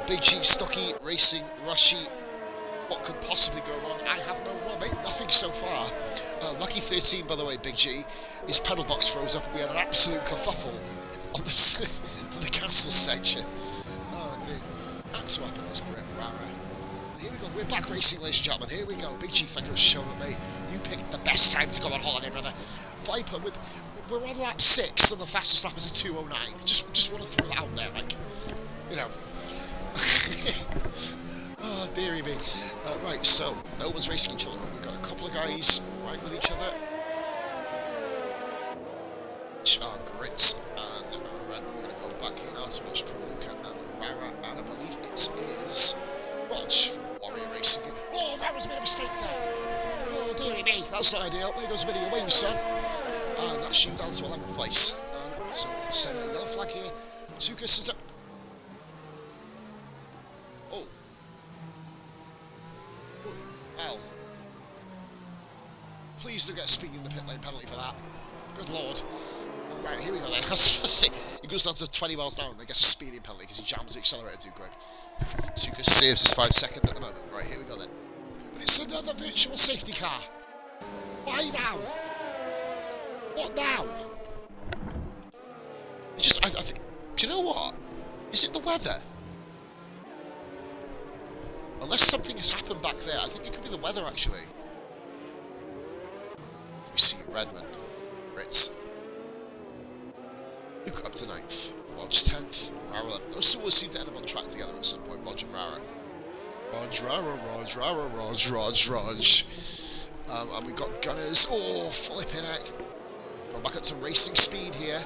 Big G, Stocky, Racing, Rushy. What could possibly go wrong? I have no well, mate, nothing so far. Lucky 13, by the way, Big G. His pedal box froze up and we had an absolute kerfuffle on the castle section. Oh dear. That's what happened, Rara. And here we go, we're back racing, ladies and gentlemen. Here we go. Big G, thank you for showing me. You picked the best time to go on holiday, brother. Viper with... We're on lap 6 and the fastest lap is a 2:09. Just want to throw that out there, like, you know. Oh, dearie me. Right, so, no one's racing each other. We've got a couple of guys right with each other. Which are Grit and Red. We're going to go back here now to watch Pro Luca and Rara, and I believe it is Rog. Warrior Racing. Oh, Rara's made a mistake there. Oh, dearie me. That's not ideal. There goes a bit of your wings, son. And that's you down to 11th place. So, send a yellow flag here. Tukas is up. Oh. Well. Please don't get a speeding in the pit lane penalty for that. Good lord. Right, here we go then. He goes down to 20 miles an hour and then gets a speeding penalty because he jams the accelerator too quick. Tukas saves his 5 second at the moment. Right, here we go then. And it's another virtual safety car. Why now? What now? I think, do you know what? Is it the weather? Unless something has happened back there, I think it could be the weather actually. We see Redmond, Ritz, Luke up to 9th, Rog 10th, Rara 11th. Those two will seem to end up on track together at some point, Rog and Rara. Rog. And we've got Gunners. Oh, flipping heck. Going back up to racing speed here.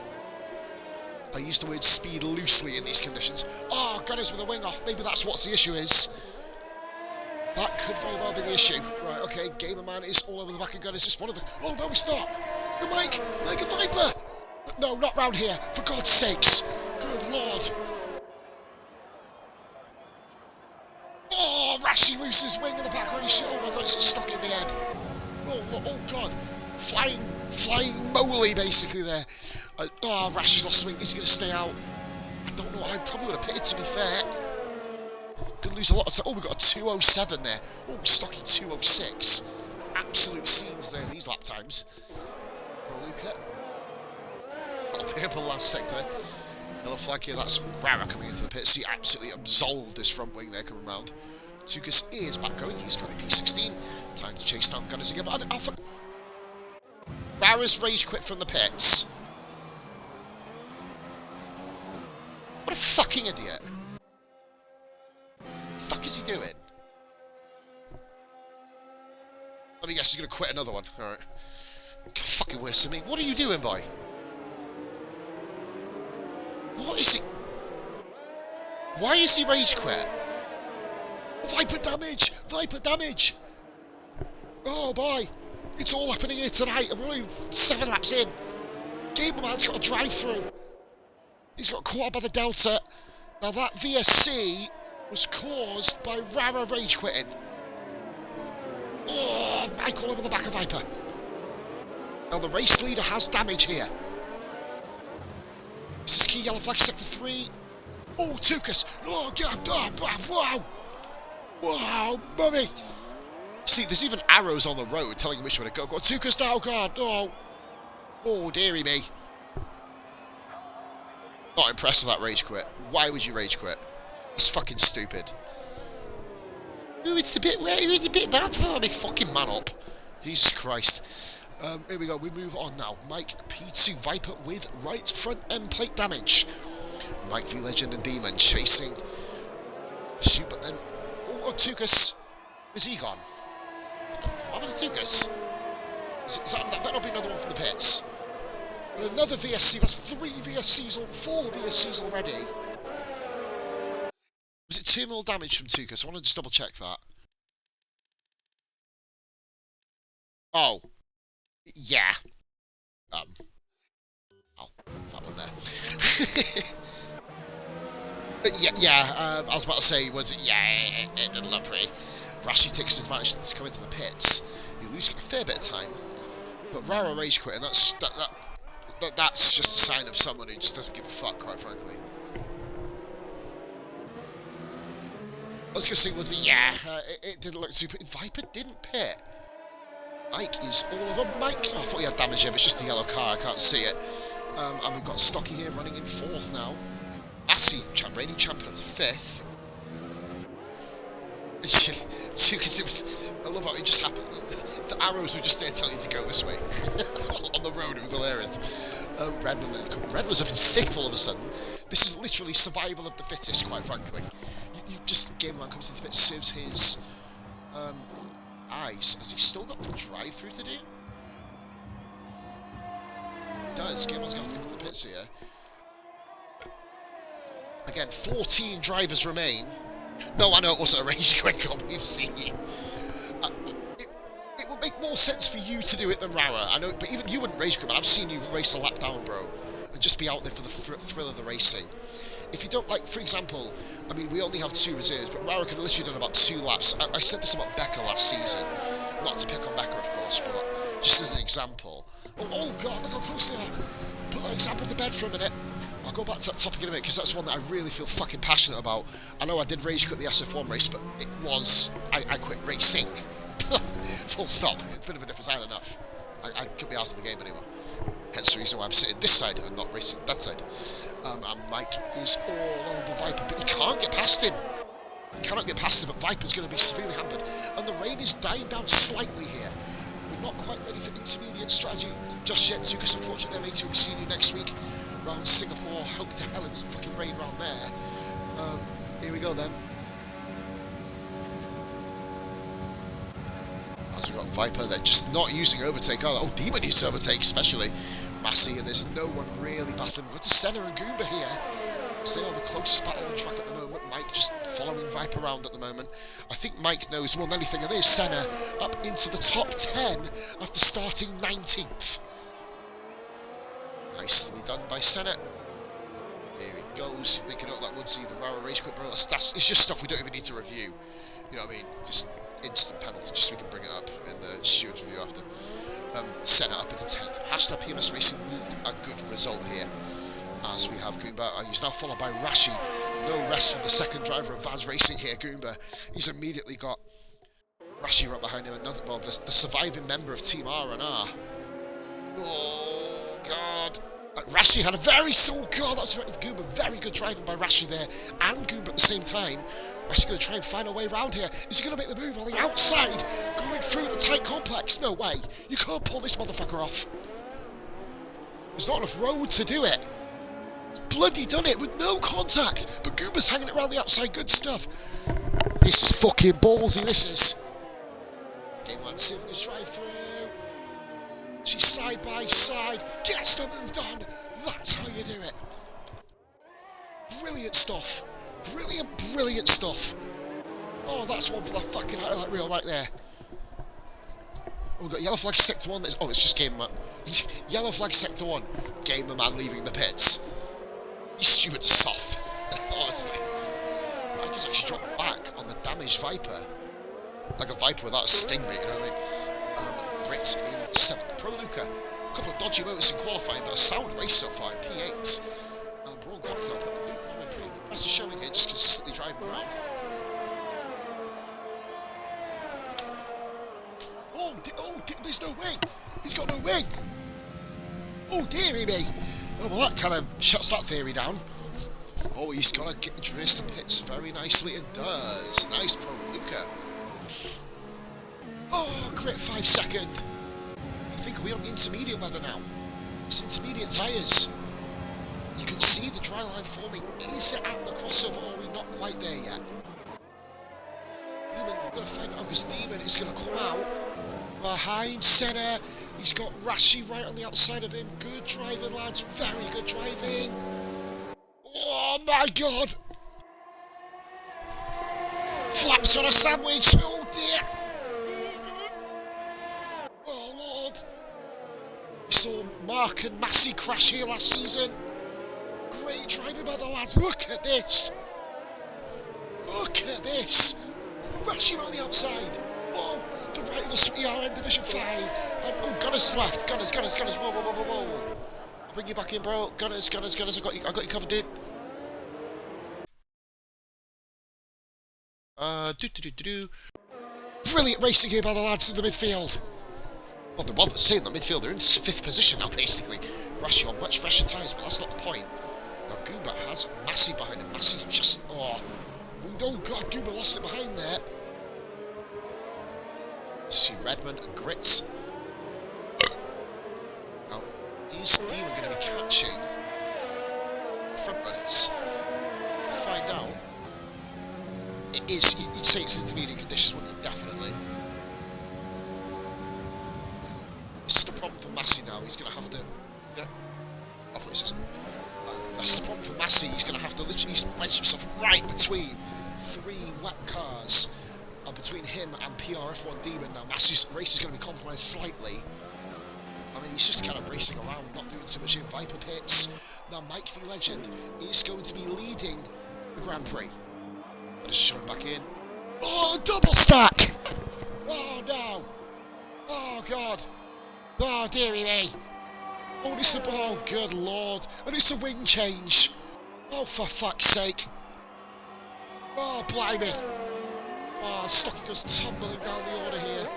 I use the word speed loosely in these conditions. Oh, Gunners with a wing off. Maybe that's what the issue is. That could very well be the issue. Right, okay, Gamerman is all over the back of Gunners. It's one of the... Oh, no, it's not. The Mike a Viper. No, not round here. For God's sakes. Good lord. Oh, Rashi loses wing in the back of his shield. Oh my god, it's stuck in the head. Oh god. Flying moly basically there. Oh, Rashi's lost swing. Is he going to stay out? I don't know. I probably would have pitted, to be fair. Could lose a lot of time. Oh, we've got a 2:07 there. Oh, Stocky 2:06. Absolute scenes there in these lap times. Pro Luca. Got a purple last sector. Yellow flag here. That's Rara coming into the pits. He absolutely absolved his front wing there coming round. Tukas is back going. He's currently P16. Time to chase down Gunners again. But Rara's rage quit from the pits. What a fucking idiot. The fuck is he doing? Let me guess, he's gonna quit another one. Alright. Fucking worse than me. What are you doing, boy? What is he? Why is he rage quit? Viper damage! Viper damage! Oh boy! It's all happening here tonight. I'm only 7 laps in. Gamerman's got a drive through. He's got caught by the Delta. Now that VSC was caused by Rara rage quitting. Oh, Mike all over the back of Viper. Now the race leader has damage here. This is key yellow flag sector 3. Oh, Tukas. Oh, God. Oh, wow. Wow, mummy. See, there's even arrows on the road telling him which way to go. Go on, Tukas now, God. Oh. Oh, dearie me. Not impressed with that rage quit. Why would you rage quit? That's fucking stupid. Ooh, it's a bit bad for me. Fucking man up. Jesus Christ. Here we go. We move on now. Mike P2 Viper with right front end plate damage. Mike V Legend and Demon chasing. Shoot, but then. Oh, Tukas. Is he gone? What happened to Tukas? That better not be another one from the pits. And another VSC. That's 3 VSCs or 4 VSCs already. Was it 2 mil damage from Tukas? I want to just double check that. Oh. Yeah. Oh, that one there. But yeah, I was about to say, was it? Yeah, it didn't look pretty. Rashi takes his advantage to come into the pits. You lose a fair bit of time. But Rara rage quit, and that's just a sign of someone who just doesn't give a fuck, quite frankly. I was going to say, was it? Yeah, it didn't look super. Viper didn't pit. Mike is all over. Mike's. Oh, I thought he had damage here, but it's just a yellow car. I can't see it. And we've got Stocky here running in 4th now. Assy, reigning champion, to 5th. Because it was. I love how it just happened. The arrows were just there telling you to go this way. On the road, it was hilarious. Red was up in 6th all of a sudden. This is literally survival of the fittest, quite frankly. You've just. Gameman comes into the pit, serves his. Eyes. Has he still got the drive through to do? He does. Gameman's going to have to come into the pits here. Again, 14 drivers remain. No, I know it wasn't a rage quit, we've seen you. It would make more sense for you to do it than Rara. I know, but even you wouldn't rage quit, but I've seen you race a lap down, bro. And just be out there for the thrill of the racing. If you don't like, for example, I mean, we only have 2 reserves, but Rara could have literally done about 2 laps. I said this about Becca last season. Not to pick on Becca, of course, but just as an example. Oh God, look how close they are. Put that example to bed for a minute. I'll go back to that topic in a minute, because that's one that I really feel fucking passionate about. I know I did rage quit the SF1 race, but it was... I quit racing. Full stop. A bit of a difference, I had enough. I couldn't be out of the game anymore. Hence the reason why I'm sitting this side and not racing that side. And Mike is all over Viper, but he can't get past him. He cannot get past him, but Viper's going to be severely hampered. And the rain is dying down slightly here. We're not quite ready for intermediate strategy just yet, because unfortunately, mate, we'll be seeing you next week around Singapore. Hope to hell it's fucking rain around there. Here we go then. As we've got Viper, they're just not using overtake, are they? Oh, Demon uses overtake, especially. Massey, and there's no one really battling. We've got to Senna and Goomba here. They are the closest battle on track at the moment. Mike just following Viper around at the moment. I think Mike knows more than anything, and there's Senna up into the top 10 after starting 19th. Nicely done by Senna. Here he goes, making up that Woodsy, the Rara rage quit, bro. It's just stuff we don't even need to review. You know what I mean? Just instant penalty, just so we can bring it up in the stewards review after. Senna up into 10th. Hashtag PMS Racing with a good result here. As we have Goomba, he's now followed by Rashi. No rest for the second driver of Vaz Racing here, Goomba. He's immediately got Rashi right behind him. Another, well, the surviving member of Team R&R. Oh, God. Rashi Rashi had a very God, that's Goomba. Very good driving by Rashi there, and Goomba at the same time. Rashi going to try and find a way around here. Is he going to make the move on the outside, going through the tight complex? No way. You can't pull this motherfucker off. There's not enough road to do it. He's bloody done it with no contact, but Goomba's hanging it around the outside. Good stuff. This is fucking ballsy, this is. Game 1, Sylvia's drive through. She's side by side, gets the move done. That's how you do it. Brilliant stuff. Brilliant stuff. Oh, that's one for the fucking highlight reel right there. Oh, we've got yellow flag sector 1. It's just game man. Yellow flag sector 1. Gamer man leaving the pits. You stupid soft. Honestly. Mike has actually dropped back on the damaged Viper. Like a Viper without a sting bait, you know what I mean? Brits in 7th. Pro Luca. A couple of dodgy moments in qualifying, but a sound race so far in P8. Braun Cocktail putting a pretty impressive showing here, just consistently driving around. There's no wing! He's got no wing! Oh, dearie me! Oh, well, that kind of shuts that theory down. Oh, he's got to traverse the pits very nicely, and does. Nice, Pro Luca. Oh, great 5 second. I think we're on intermediate weather now. It's intermediate tyres. You can see the dry line forming. Is it at the crossover, or are we not quite there yet? Demon, we're going to find out, because Demon is going to come out behind centre. He's got Rashi right on the outside of him. Good driving, lads. Very good driving. Oh my god! Flaps on a sandwich. Oh dear. Oh lord. We saw Mark and Massey crash here last season. Great driving by the lads. Look at this. Look at this. Rashi on the outside. Oh, the right of the RN Division 5. Oh, Gunners left. Gunners. Whoa. I'll bring you back in, bro. Gunners. I got you covered, dude. Brilliant racing here by the lads in the midfield. Well, the one that's saying the midfield, they're in 5th position now, basically. Rashi on much fresher tyres, but that's not the point. Now, Goomba has Massey behind him. Massey's just... Oh god, Goomba lost it behind there. See Redmond and Grits. Now, is Demon going to be catching the front runners? We'll find out. It is, you'd say it's intermediate conditions, wouldn't you? Definitely. This is the problem for Massey now. He's going to have to... Yeah. I thought this was... That's the problem for Massey. He's going to have to literally wedge himself right between 3 wet cars. And between him and PRF1 Demon. Now, Massey's race is going to be compromised slightly. I mean, he's just kind of racing around, not doing too much in Viper pits. Now, Mike V Legend is going to be leading the Grand Prix. Just shove him back in. Oh, double stack! Oh no! Oh god! Oh dearie me! Oh, it's a... Oh, good lord! And it's a wing change! Oh, for fuck's sake! Oh, blimey! Oh, Stocky goes tumbling down the order here.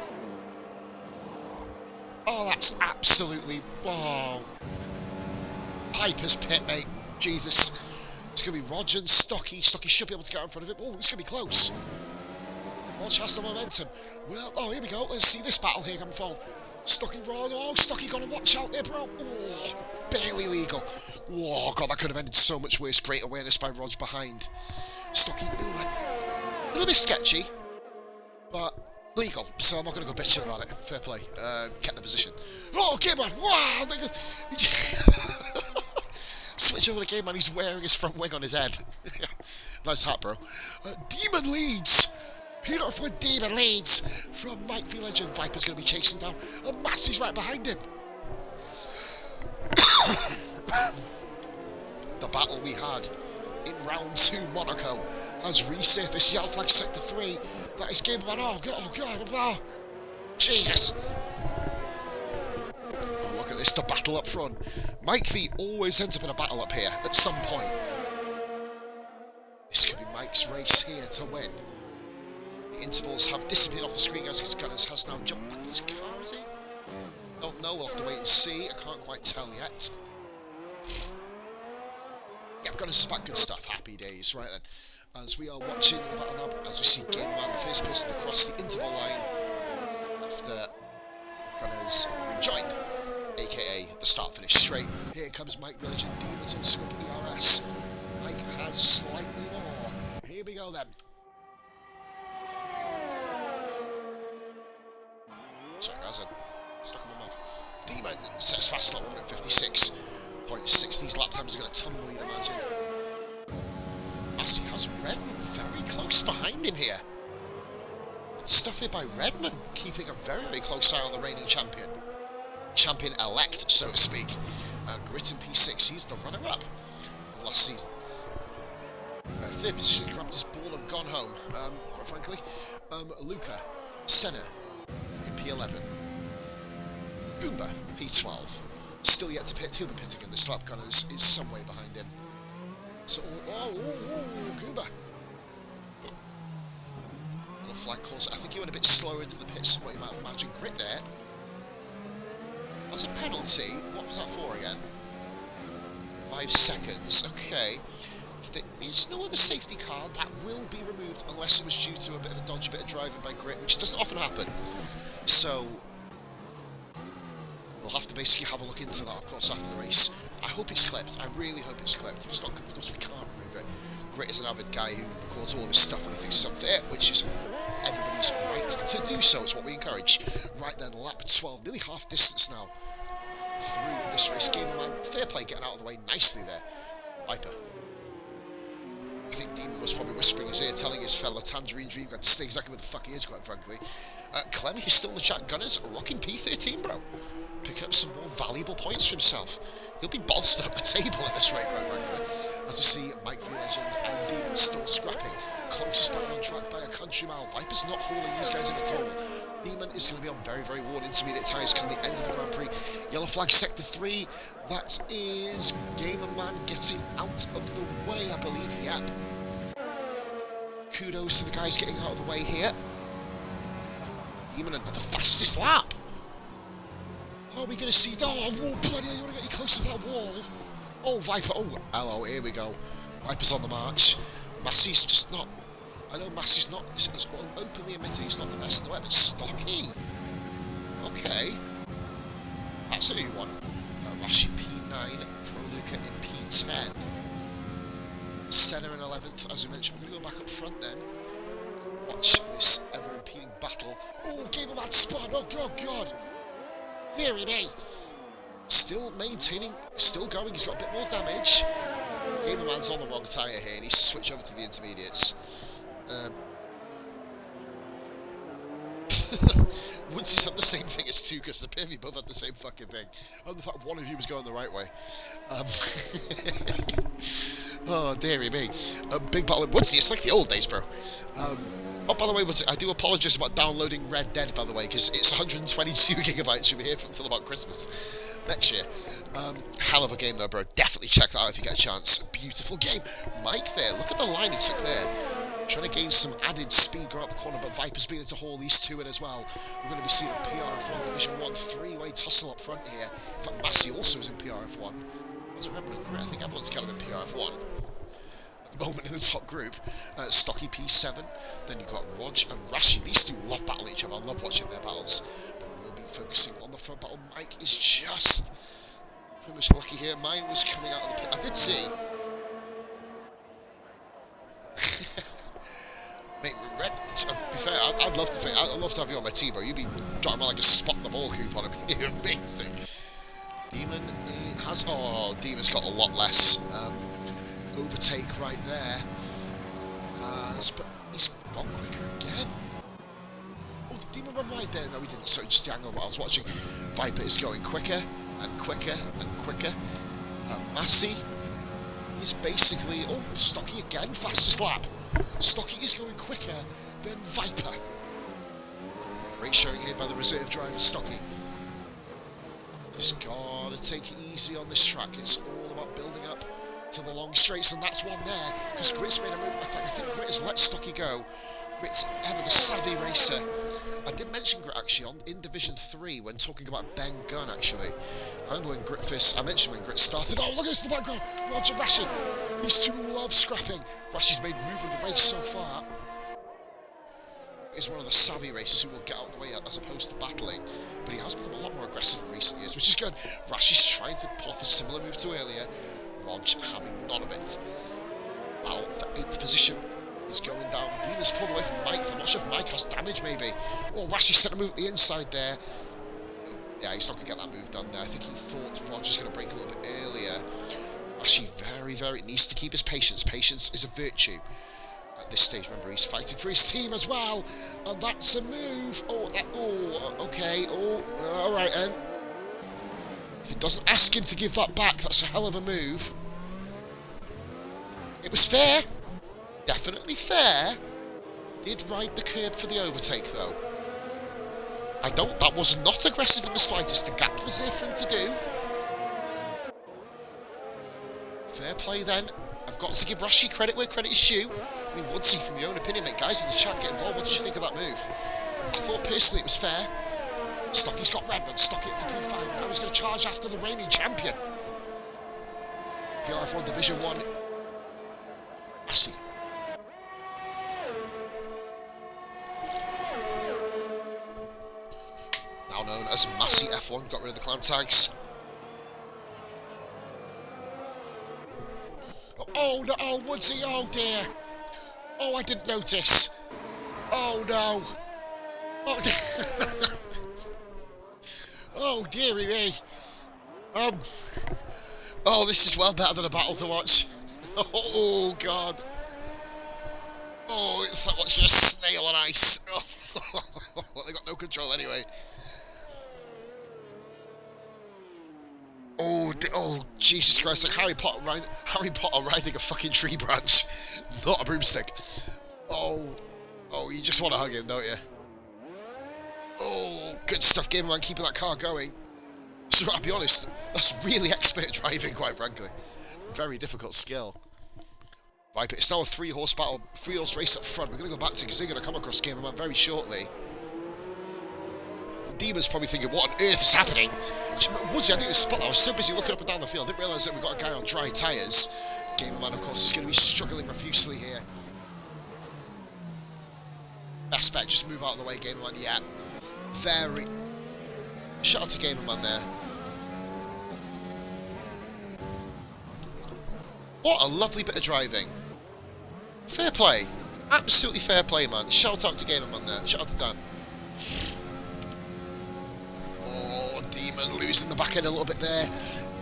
Oh, that's absolutely... Oh. Piper's pit, mate. Jesus. It's going to be Roger and Stocky. Stocky should be able to get in front of him. Oh, it's going to be close. Roger has the momentum. Well, oh, here we go. Let's see this battle here unfold. Stocky wrong. Oh, Stocky got to watch out there, bro. Oh, barely legal. Oh, God, that could have ended so much worse. Great awareness by Rog behind. Stocky, a little bit sketchy, but legal. So I'm not going to go bitching about it. Fair play. Kept the position. Oh, game on. Wow. Switch over to game man. He's wearing his front wing on his head. Nice hat, bro. Demon leads. Peter for Demon leads from Mike V Legend. Viper's going to be chasing down, and Massey's right behind him. The battle we had in round 2 Monaco has resurfaced. Yellow flag sector 3. That is game man. Oh god, oh Jesus. Oh, look at this, the battle up front. Mike V always ends up in a battle up here at some point. This could be Mike's race here to win. The intervals have disappeared off the screen, guys, because Gunners has now jumped back in his car, is he? Don't know, we'll have to wait and see. I can't quite tell yet. Gunners is back, good stuff, happy days. Right then, as we are watching the battle now, as we see Game Man, the first person to cross the interval line after Gunners rejoined, aka the start finish straight. Here comes Mike Village and Demons on Scope ERS. Mike has slightly more. Here we go then. Sorry guys, I'm stuck in my mouth. Demon sets fast slot 1 minute 56.6. These lap times are going to tumble, you'd imagine. Massey has Redmond very close behind him here. Stuff here by Redmond, keeping a very, very close eye on the reigning champion. Champion-elect, so to speak. Grit in P6, he's the runner-up of last season. Third position, he grabbed his ball and gone home, quite frankly. Luca, Senna in P11. Goomba, P12. Still yet to pit, he'll be pitting in the slap. Gunners is some way behind him. So, Goomba. Little flag course. I think he went a bit slower into the pits than what you might have imagined. Grit there. That's a penalty. What was that for again? 5 seconds. Okay. There's no other safety car, that will be removed unless it was due to a bit of a dodge, a bit of driving by Grit, which doesn't often happen. So we'll have to basically have a look into that, of course, after the race. I hope it's clipped. I really hope it's clipped. If it's not clipped, of course, we can't remove it. Grit is an avid guy who records all this stuff when he thinks it's unfair, which is everybody's right to do so. It's what we encourage. Right then, lap 12, nearly half distance now through this race. Gamerman, fair play, getting out of the way nicely there. Viper. I think Demon was probably whispering his ear, telling his fellow Tangerine Dream guy to stay exactly where the fuck he is, quite frankly. Clem, he's still in the chat. Gunners, rocking P13, bro. Picking up some more valuable points for himself. He'll be bolstered up the table at this rate, quite frankly. As we see Mike V Legend and Demon still scrapping. Closest battle on track by a country mile. Viper's not hauling these guys in at all. Demon is going to be on very, very worn intermediate tyres come the end of the Grand Prix. Yellow flag sector 3. That is Gamerman getting out of the way, I believe. Yep. Kudos to the guys getting out of the way here. Demon, another fastest lap. Are we going to see... Oh, whoa, bloody hell, you want to get you close to that wall? Oh, Viper. Oh, hello, here we go. Viper's on the march. Massey's just not... I know Massey's not... He's openly admitted he's not the best in the way, but Stocky. Okay. That's a new one. Rashi P9, Pro Luca in P10. Senna in 11th, as we mentioned. We're going to go back up front then. Watch this ever-impeding battle. Oh, Gamerman spun! Oh, God! Very me! Still maintaining, still going, he's got a bit more damage. Gamerman's on the wrong tyre here, and he's switched over to the intermediates. Once he's had the same thing as two, because the Pimmy both had the same fucking thing. Oh, the fact one of you was going the right way. Oh, dearie me. Big battle. Woodsy, it's like the old days, bro. Oh, by the way, I do apologise about downloading Red Dead, by the way, because it's 122 gigabytes. You'll be here until about Christmas next year. Hell of a game, though, bro. Definitely check that out if you get a chance. Beautiful game. Mike there, look at the line he took there. Trying to gain some added speed going out the corner, but Viper's being able to haul these two in as well. We're going to be seeing a PRF1 Division 1 three-way tussle up front here. In fact, Massey also is in PRF1. As I remember, I think everyone's kind of in PRF1. Moment in the top group. Stocky P7, then you've got Rog and Rashi. These two love battling each other. I love watching their battles, but we'll be focusing on the front battle. Mike is just pretty much lucky here. Mine was coming out of the pit. I did see mate, Red, to be fair, I'd love to have you on my team, bro. You'd be driving around like a spot the ball coupon. It'd be amazing. Demon has, Demon's got a lot less overtake right there, but he's gone quicker again. Oh, the Demon run right there. No, he didn't. Sorry, just the angle of what I was watching. Viper is going quicker and quicker and quicker. Massey is basically, Stocky again, fastest lap. Stocky is going quicker than Viper. Great showing here by the reserve driver Stocky. Just gotta take it easy on this track. It's all about building up to the long straights, and that's one there, because Grit's made a move. I think Grit has let Stocky go. Grit's ever the savvy racer. I did mention Grit actually in Division 3 when talking about Ben Gunn actually. I remember when I mentioned when Grit started. Oh, look at this in the background! Roger Rashi! These two love scrapping. Rashi's made move in the race so far. He's one of the savvy racers who will get out of the way as opposed to battling, but he has become a lot more aggressive in recent years, which is good. Rashi's trying to pull off a similar move to earlier. Rog having none of it. Well, the 8th position is going down. Demon's pulled away from Mike. I'm not sure if Mike has damage, maybe. Oh, Rashi sent a move at the inside there. Yeah, he's not going to get that move done there. I think he thought Rog was going to break a little bit earlier. Rashi very needs to keep his patience. Patience is a virtue. At this stage, remember, he's fighting for his team as well, and that's a move. Okay, alright then. If it doesn't ask him to give that back, that's a hell of a move. It was fair, definitely fair. Did ride the curb for the overtake though. That was not aggressive in the slightest, the gap was there for him to do. Fair play then. I've got to give Rashi credit where credit is due. I mean, Woodsy, from your own opinion, mate, guys in the chat, get involved. What did you think of that move? I thought personally it was fair. Stocky's got Redmond, Stocky up to P5. Now he's going to charge after the reigning champion. PLF1 Division 1. Massey. Now known as Massey F1, got rid of the clan tags. Oh no, oh Woodsy, oh dear. Oh, I didn't notice. Oh no. Oh, oh dearie me. Oh, this is well better than a battle to watch. Oh god. Oh, it's like watching a snail on ice. Well, they got no control anyway. Oh, Jesus Christ, like Harry Potter riding a fucking tree branch, not a broomstick. Oh, you just want to hug him, don't you? Oh, good stuff, Gamerman, keeping that car going. So, I'll be honest, that's really expert driving, quite frankly. Very difficult skill. Viper, it's now a 3-horse race up front. We're going to go back to because they're going to come across Gamerman very shortly. Demon's probably thinking, what on earth is happening? Woodsy, I didn't spot that. I was so busy looking up and down the field. I didn't realise that we've got a guy on dry tyres. Gamerman, of course, is going to be struggling profusely here. Best bet, just move out of the way, Gamerman. Yeah. Very. Shout out to Gamerman there. What a lovely bit of driving. Fair play. Absolutely fair play, man. Shout out to Gamerman there. Shout out to Dan. Losing the back end a little bit there.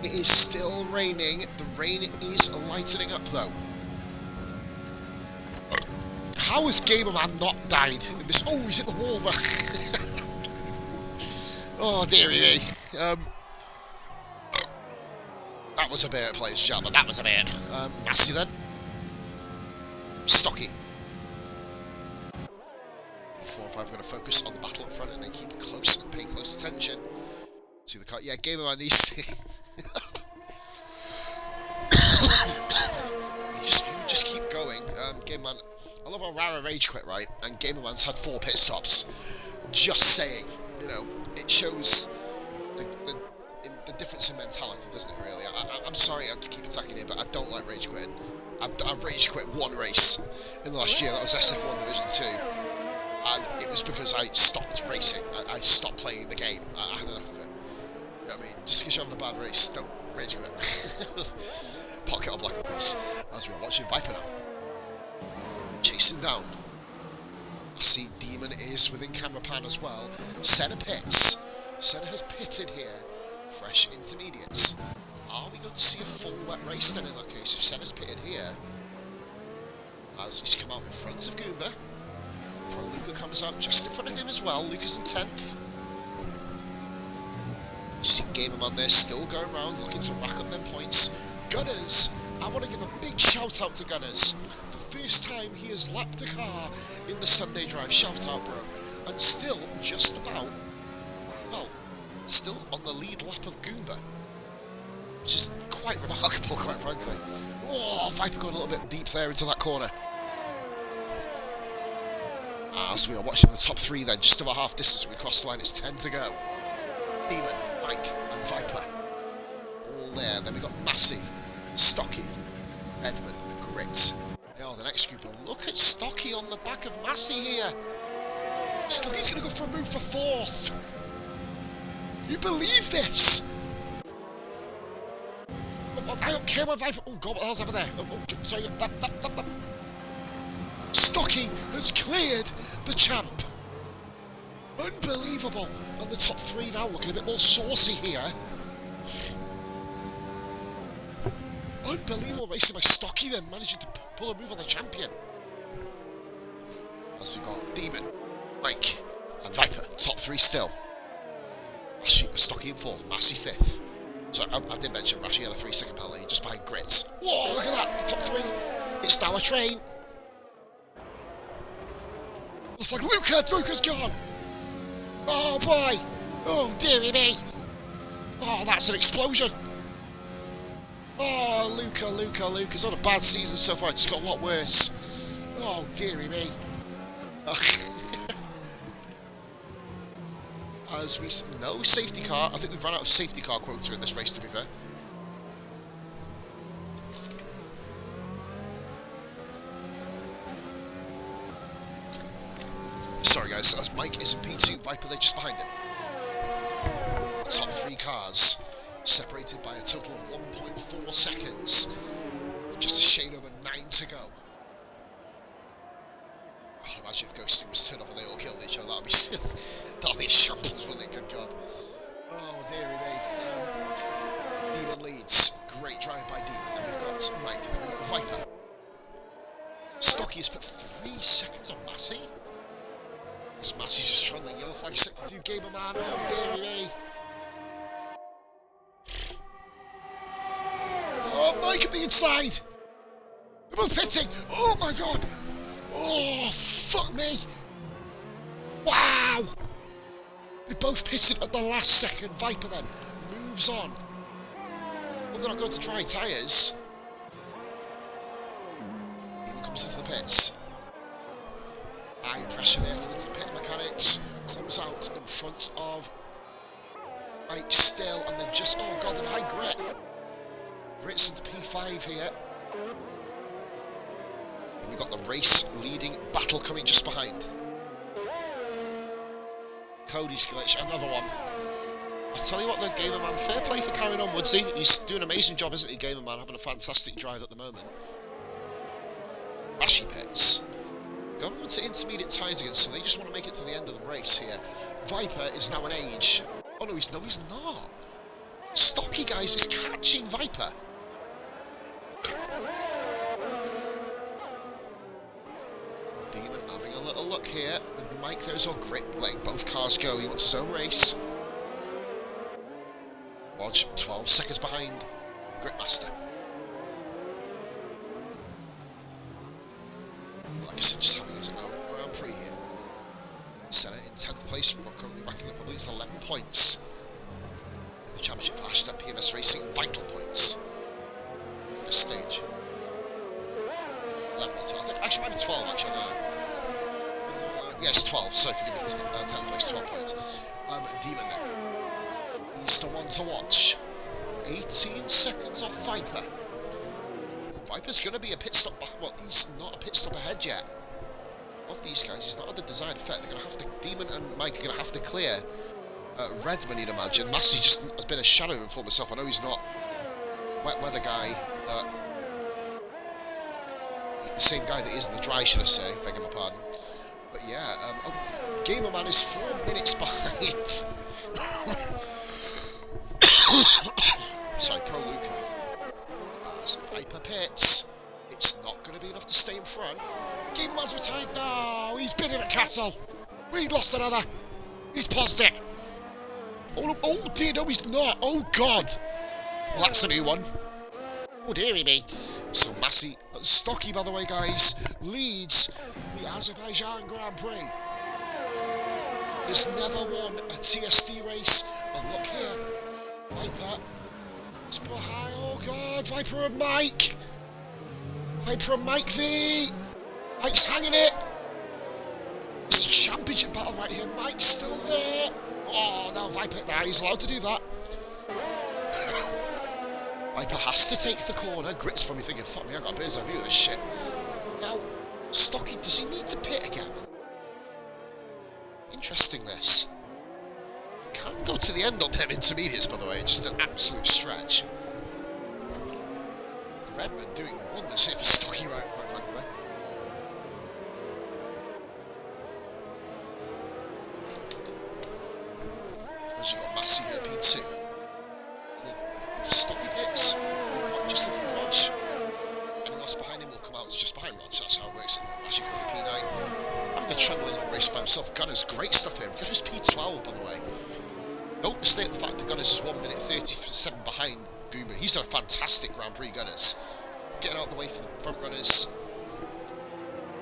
It is still raining. The rain is lightening up though. How has Gamerman not died in this? Oh, he's hit the wall there. Oh dearie me. That was a bit, ladies and gentlemen. That was a bit. Massey then. Stocky. 4 and 5 are going to focus on the battle up front and then keep close and pay close attention. See the car. Yeah, Gamerman needs to. you just keep going. Gamerman, I love how Rara rage quit, right? And Gamerman's had 4 pit stops. Just saying, you know, it shows the difference in mentality, doesn't it? Really. I'm sorry I had to keep attacking here, but I don't like rage quitting. I've rage quit 1 race in the last year. That was SF1 Division 2, and it was because I stopped racing. I stopped playing the game. I had enough of it. I mean, just because you're having a bad race, don't rage quit. Pocket on black, of course, as we are watching Viper now. Chasing down. I see Demon is within camera pan as well. Senna pits. Senna has pitted here. Fresh intermediates. Are we going to see a full wet race then in that case? If Senna's pitted here, as he's come out in front of Goomba. Pro Luca comes out just in front of him as well. Luca's in 10th. See Gamerman there still going around looking to rack up them points. Gunners, I want to give a big shout out to Gunners. The first time he has lapped a car in the Sunday drive. Shout out, bro. And still just about, well, still on the lead lap of Goomba. Which is quite remarkable, quite frankly. Oh, Viper going a little bit deep there into that corner. As we are watching the top three then, just about half distance, we cross the line, it's 10 to go. Demon, Mike and Viper, all there. Then we got Massey, Stocky, Edmund, Grit. They are the next group, and look at Stocky on the back of Massey here. Stocky's going to go for a move for fourth. You believe this? I don't care what Viper. Oh god, what the hell's over there? Sorry. Stocky has cleared the champ. Unbelievable. And the top three now looking a bit more saucy here. Unbelievable racing by Stocky then, managing to pull a move on the champion. As we got Demon, Mike and Viper, top three still. Stocky in fourth, Massey fifth. So I did mention Rashi had a 3-second penalty just behind Grits. Whoa, look at that, the top three. It's now a train. Looks like Luca's gone. Oh boy. Oh dearie me. Oh, that's an explosion. Oh, Luca's had a bad season so far, it's got a lot worse. Oh dearie me. As we no safety car. I think we've run out of safety car quota in this race, to be fair. Sorry guys, as Mike is in P2, Viper they're just behind him. The top three cars separated by a total of 1.4 seconds. Just a shade over 9 to go. God, imagine if ghosting was turned off and they all killed each other. That'd be a shambles, wouldn't it? Good God. Oh dearie me. Demon leads. Great drive by Demon. Then we've got Mike. Then we've got Viper. Stocky has put 3 seconds on Massey. As Massey's just trying the yellow flag set to do Gamer Man. Oh dearie me. Oh, Mike at the inside. We're both pitting. Oh my God. Oh, fuck me. Wow. They both pitted at the last second. Viper then moves on. Well, they're not going to dry tyres. Demon comes into the pits. High pressure there for the pit mechanics. Comes out in front of Mike still, and then just, oh God, they're behind Grit. Grit's into P5 here. And we've got the race leading battle coming just behind. Cody's glitch, another one. I tell you what, the Gamer Man, fair play for carrying on, Woodsy. He's doing an amazing job, isn't he, Gamer Man? Having a fantastic drive at the moment. Rashi pits. Going on to intermediate tyres again, so they just want to make it to the end of the race here. Viper is now an age. Oh no, he's not. Stocky, guys, is catching Viper. Demon having a little look here with Mike. There's all Grit letting both cars go. He wants his own race. Watch, 12 seconds behind Gritmaster. Like I said, just having his own Grand Prix here. Senna in 10th place, currently racking up, I believe it's 11 points. In the championship for hashtag PMS Racing, vital points at this stage. 11 or 12, I think, actually it might be 12 actually, I don't know. Yes, 12, so forgive me, 10th place, 12 points. Demon then. He's the one to watch. 18 seconds off Viper. Viper's going to be a pit stop back. Well, he's not a pit stop ahead yet. Of these guys, he's not had the desired effect. They're going to have to. Demon and Mike are going to have to clear Redman, you'd imagine. Massey just has been a shadow of him for myself. I know he's not wet weather guy. The same guy that is in the dry, should I say? Begging my pardon. But yeah, Gamer Man is 4 minutes behind. Sorry, Pro Luca. As Viper pits, it's not going to be enough to stay in front. Gamer Man's retired. No, he's been in a castle. We lost another. He's paused it. Oh dear, no, he's not. Oh God. Well, that's a new one. Oh dearie me. So Massey, Stocky, by the way, guys, leads the Azerbaijan Grand Prix. He's never won a TSD race. And look here, Viper. It's behind. Oh God, Viper and Mike. Viper and Mike V. Mike's hanging it. This is Mike's still there. Oh, now Viper, now he's allowed to do that. Viper has to take the corner. Grit's probably thinking, fuck me, I've got a bird's eye view of this shit. Now, Stocky, does he need to pit again? Interesting, this. Can go to the end on them intermediates, by the way, just an absolute stretch. Redmond doing wonders here for Stocky, right, quite frankly. As you got Massey here, P2. If Stocky pits, he'll come out just in front of Rog. Anyone else behind him will come out just behind Rog. That's how it works. As you call the P9. Having a trundling up race by himself. Gunner's great stuff here. Gunner's P12, by the way. Don't mistake the fact that Gunners is 1 minute 37 behind Goober. He's done a fantastic Grand Prix, Gunners. Getting out of the way for the front runners.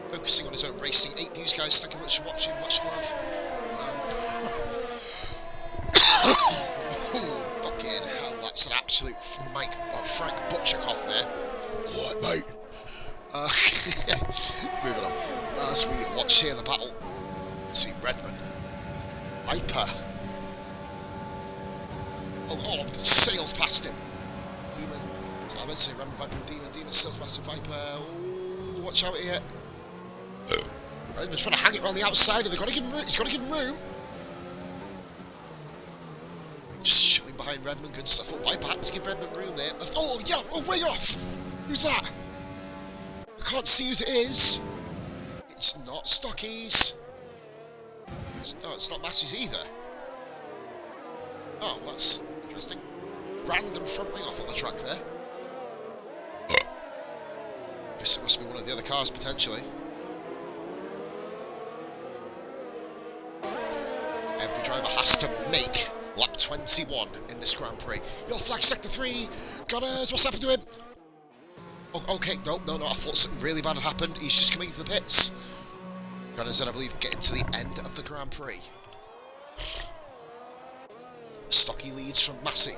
Focusing on his own racing. 8 views, guys. Thank you much for watching. Much love. Fucking hell, that's an absolute Frank Butcherkoff there. Alright, mate. Moving on. As we watch here the battle between Redmond. Viper. Oh, sails past him. Demon. So I meant to say remember Viper and Demon. Demon sails past him. Viper. Oh, watch out here. Redmond's trying to hang it around the outside, and they've got to give him room. He's got to give him room. Just showing behind Redmond, good stuff. Oh, Viper had to give Redmond room there. Oh, yeah, oh, way off. Who's that? I can't see whose it is. It's not Stocky's. It's not Massey's either. Oh, that's interesting. Random front wing off on the track there. Guess it must be one of the other cars, potentially. Every driver has to make lap 21 in this Grand Prix. Yellow flag, sector 3. Gunners, what's happened to him? Oh, okay, no, I thought something really bad had happened. He's just coming into the pits. Gunners, then I believe, getting to the end of the Grand Prix. Stocky leads from Massey.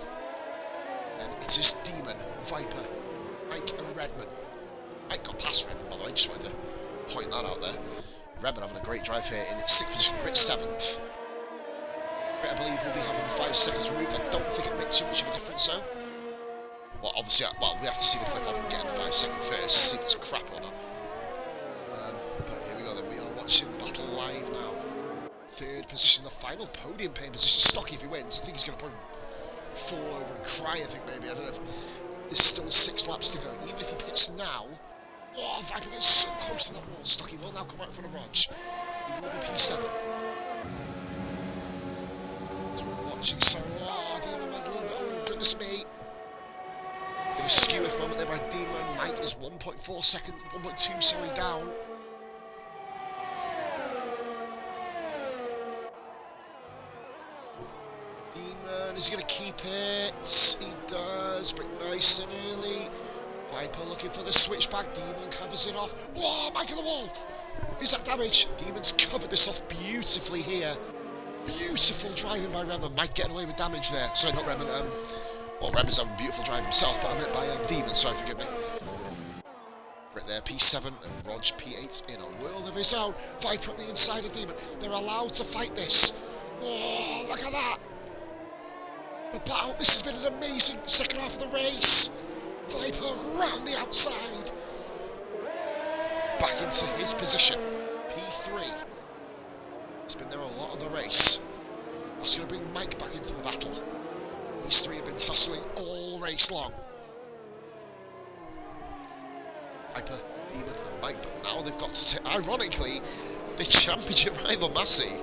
Then it is Demon, Viper, Mike and Redmond. Mike got past Redmond, by the way, just wanted to point that out there. Redmond having a great drive here in its 6th position, Grit 7th. Grit, I believe, will be having the 5 seconds removed. I don't think it makes too much of a difference, though. Well, obviously, we have to see the clip of him getting the 5 second first, see if it's crap or not. But here we go then, we are watching the battle live now. 3rd position, the final podium paying position. Stocky, if he wins, I think he's going to probably fall over and cry, I think, maybe. I don't know if there's still 6 laps to go. Even if he pits now, oh, Viper gets so close to that wall. Stocky will now come right in front of Rog. He will be P7. As we're watching, so, Demon went a little bit, oh, goodness me. A skew-off moment there by Demon. Mike is 1.2 sorry, down. Demon, is he going to keep it? He does, but nice and early. Viper looking for the switchback. Demon covers it off. Whoa, Mike on the wall! Is that damage? Demon's covered this off beautifully here. Beautiful driving by Redmond. Mike getting away with damage there. Sorry, not Redmond, well, Redmond's having a beautiful drive himself, but I meant by Demon, sorry, forgive me. Right there, P7 and Rog P8 in a world of his own. Viper on the inside of Demon. They're allowed to fight this. Oh, look at that. The battle. This has been an amazing second half of the race. Viper round the outside. Back into his position. P3. He's been there a lot of the race. That's going to bring Mike back into the battle. These 3 have been tussling all race long. Viper, Demon and Mike, but now they've got to ironically, the championship rival Massey.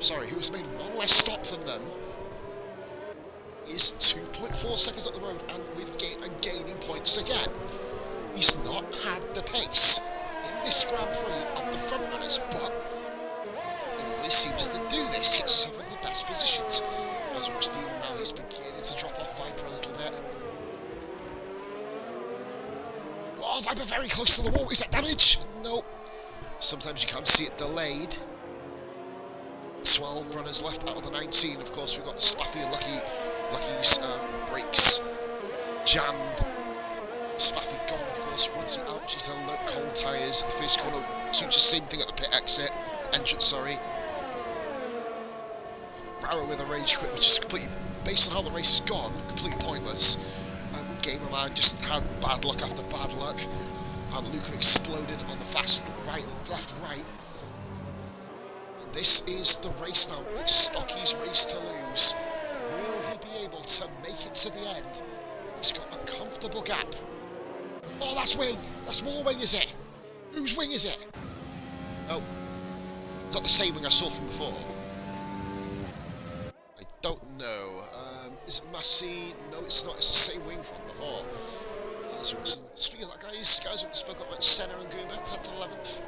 Sorry, who has made 1 less stop than them, is 2.4 seconds up the road and with gaining points again. He's not had the pace in this Grand Prix of the front runners, but always seems to do this, gets himself in the best positions. As we watch Demon now, he's beginning to drop off Viper a little bit. Oh, Viper very close to the wall. Is that damage? No. Sometimes you can't see it delayed. 12 runners left out of the 19. Of course, we've got Spaffy and Lucky's brakes jammed. Spaffy gone, of course. Woods it out, just on cold tyres. First corner, two just same thing at the pit entrance, sorry. Barrow with a rage quit, which is completely, based on how the race has gone, completely pointless. Game of mine just had bad luck after bad luck. And Luca exploded on the fast left right. And this is the race now. It's Stocky's race to lose. Will he be able to make it to the end? He's got a comfortable gap. Oh, that's wing. That's more wing, is it? Whose wing is it? Oh, it's not the same wing I saw from before. I don't know. Is it Massey? No, it's not. It's the same wing from before. Speaking of that, guys spoke up about Senna and Goober, 10th and 11th.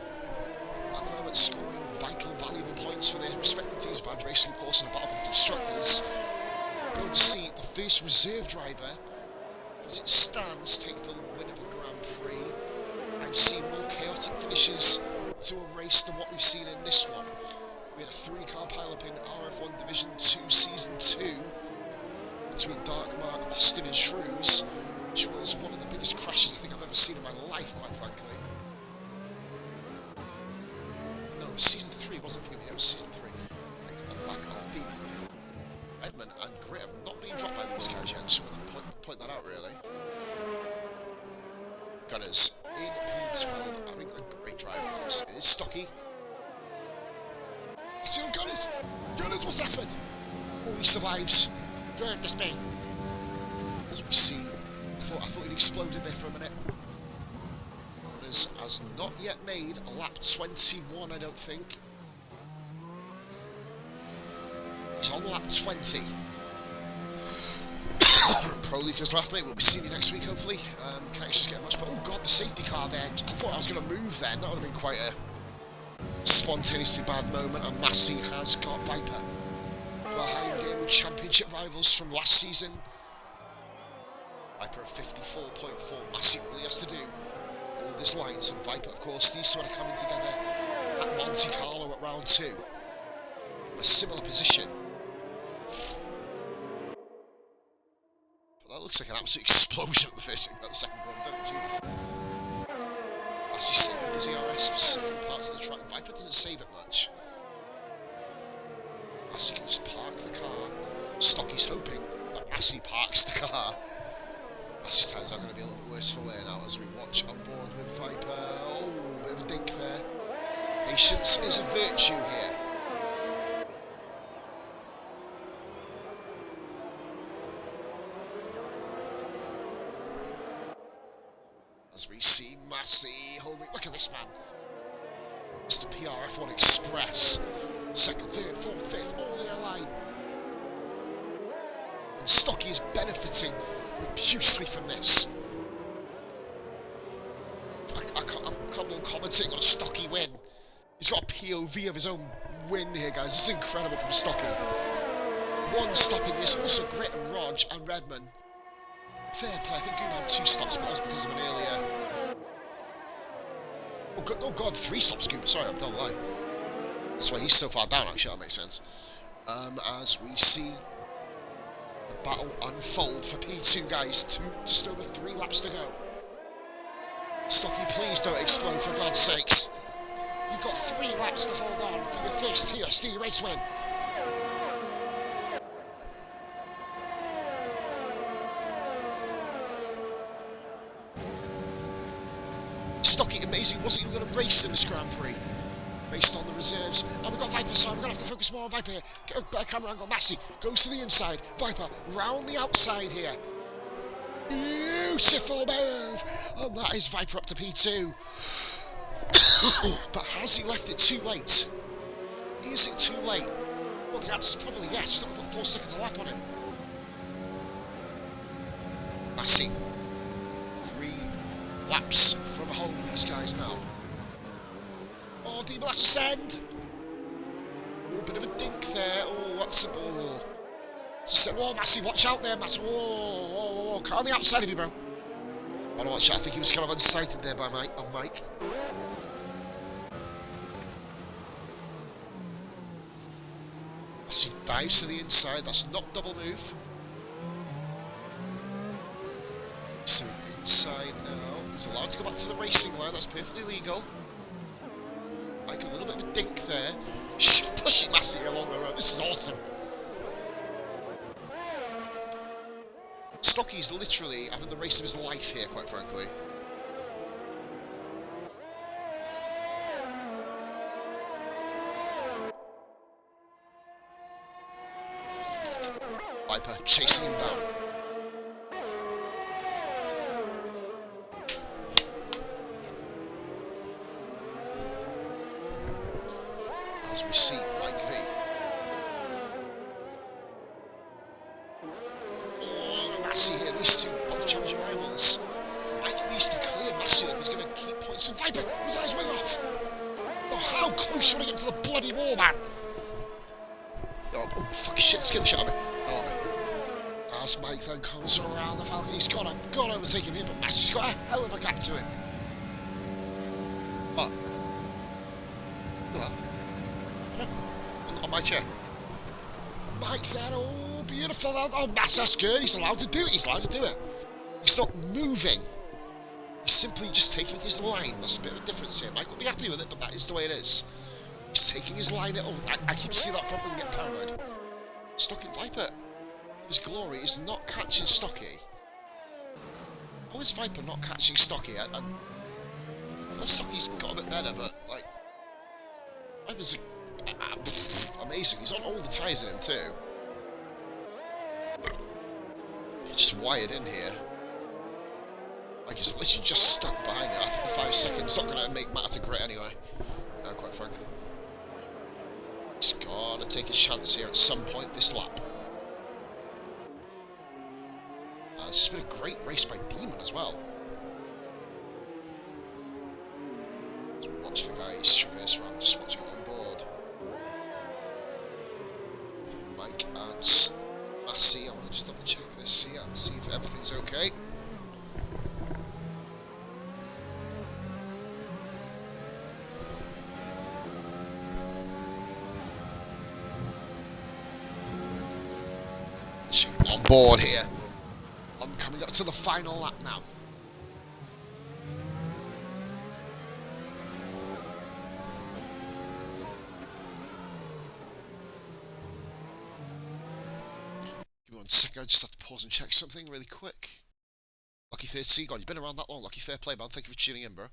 At the moment, scoring vital, valuable points for their respective teams. Vans Racing, of course, in a battle for the constructors. We're going to see the first reserve driver, as it stands, take the win of a Grand Prix. I've seen more chaotic finishes to a race than what we've seen in this one. We had a 3-car pileup in RF1 Division 2 Season 2 between Darkmark, Austin and Shrews, which was one of the biggest crashes I think I've ever seen in my life, quite frankly. No, it was Season 3, wasn't it? Forgive me, it was Season 3. On the back of the Edmund and Grit have not been dropped by these guys yet. I just wanted to point that out, really. Gunners in P12, having a great drive, guys. It is Stocky. I see Gunners! Gunners, what's happened? Oh, he survives. Goodness me. As we see, I thought he'd exploded there for a minute. Gunners has not yet made a lap 21, I don't think. He's on lap 20. Pro Lucas left, mate. We'll be seeing you next week, hopefully. Connections get much, but oh god, the safety car there. I thought I was going to move then. That would have been quite a spontaneously bad moment. And Massey has got Viper behind him. Championship rivals from last season. Viper at 54.4. Massey all he has to do all this lines. And Viper, of course, these two are coming together at Monte Carlo at round 2 from a similar position. That looks like an absolute explosion at the second corner, don't you? Jesus. Massey saving his ERS for certain parts of the track. Viper doesn't save it much. Massey can just park the car. Stocky's hoping that Massey parks the car. Massey's tyres are going to be a little bit worse for wear now as we watch on board with Viper. Oh, a bit of a dink there. Patience is a virtue here. As we see Massey holding, look at this man. It's the PRF1 Express. Second, third, fourth, fifth, all in a line. And Stocky is benefiting profusely from this. I'm commenting on a Stocky win. He's got a POV of his own win here, guys. This is incredible from Stocky. One stop in this, also Grit and Rog and Redman. Fair play, I think Goom had 2 stops, but that was because of an earlier... Oh god, 3 stops, Goom. Sorry, I'm telling a lie. That's why he's so far down, actually, that makes sense. As we see the battle unfold for P2, guys. Just over 3 laps to go. Stocky, please don't explode, for God's sakes. You've got 3 laps to hold on for your first TSD race win. Stocky, amazing, wasn't even going to race in this Grand Prix based on the reserves. And we've got Viper, so we're going to have to focus more on Viper here. Get a better camera angle. Massey goes to the inside. Viper round the outside here. Beautiful move. And that is Viper up to P2. But has he left it too late? Is it too late? Well, the answer is probably yes. Still got 4 seconds a lap on him. Massey. 3 laps from home, these guys now. Oh, D-Molas ascend! Oh, a bit of a dink there. Oh, what's the ball? Oh, Massey, watch out there, Massey. Whoa. Car on the outside of you, bro. Oh, watch out. I think he was kind of unsighted there by Mike. Massey dives to the inside. That's not double move. To the inside now. He's allowed to go back to the racing line, that's perfectly legal. Like a little bit of a dink there. Pushing Massey along the road, this is awesome. Stocky's literally having the race of his life here, quite frankly. Viper chasing him down. As we see Mike V. Oh, Massey here, these two both challenging rivals. Mike needs to clear Massey if he's going to keep points in Viper. His eyes went off. Oh, how close you want to get to the bloody wall, man? Oh, fucking shit, scared the shit out of me. Oh, as Mike then comes around the Falcon, he's got to overtake him here, but Massey's got a hell of a gap to him. Oh. Hello. On my chair. Mike there, oh, beautiful. Oh, that's good. He's allowed to do it. He's allowed to do it. He's not moving. He's simply just taking his line. There's a bit of a difference here. Mike will be happy with it, but that is the way it is. He's taking his line. Oh, I keep seeing that front wing get paranoid. Stocky Viper, his glory is not catching Stocky. How is Viper not catching Stocky? I know Stocky's got a bit better, but like Viper's amazing. He's on all the tyres in him too. He's just wired in here. Like he's literally just stuck behind it. I think 5 seconds not going to make matter to grit anyway. No, quite frankly. He's got to take a chance here at some point this lap. This has been a great race by Demon as well. As we watch the guys traverse around, just watching it on board. Mike and Massey, I want to just double check this here and see if everything's okay. On board here. I'm coming up to the final lap now. Give me 1 second, I just have to pause and check something really quick. Lucky Third Seagull, you've been around that long. Lucky fair play, man. Thank you for tuning in, bro.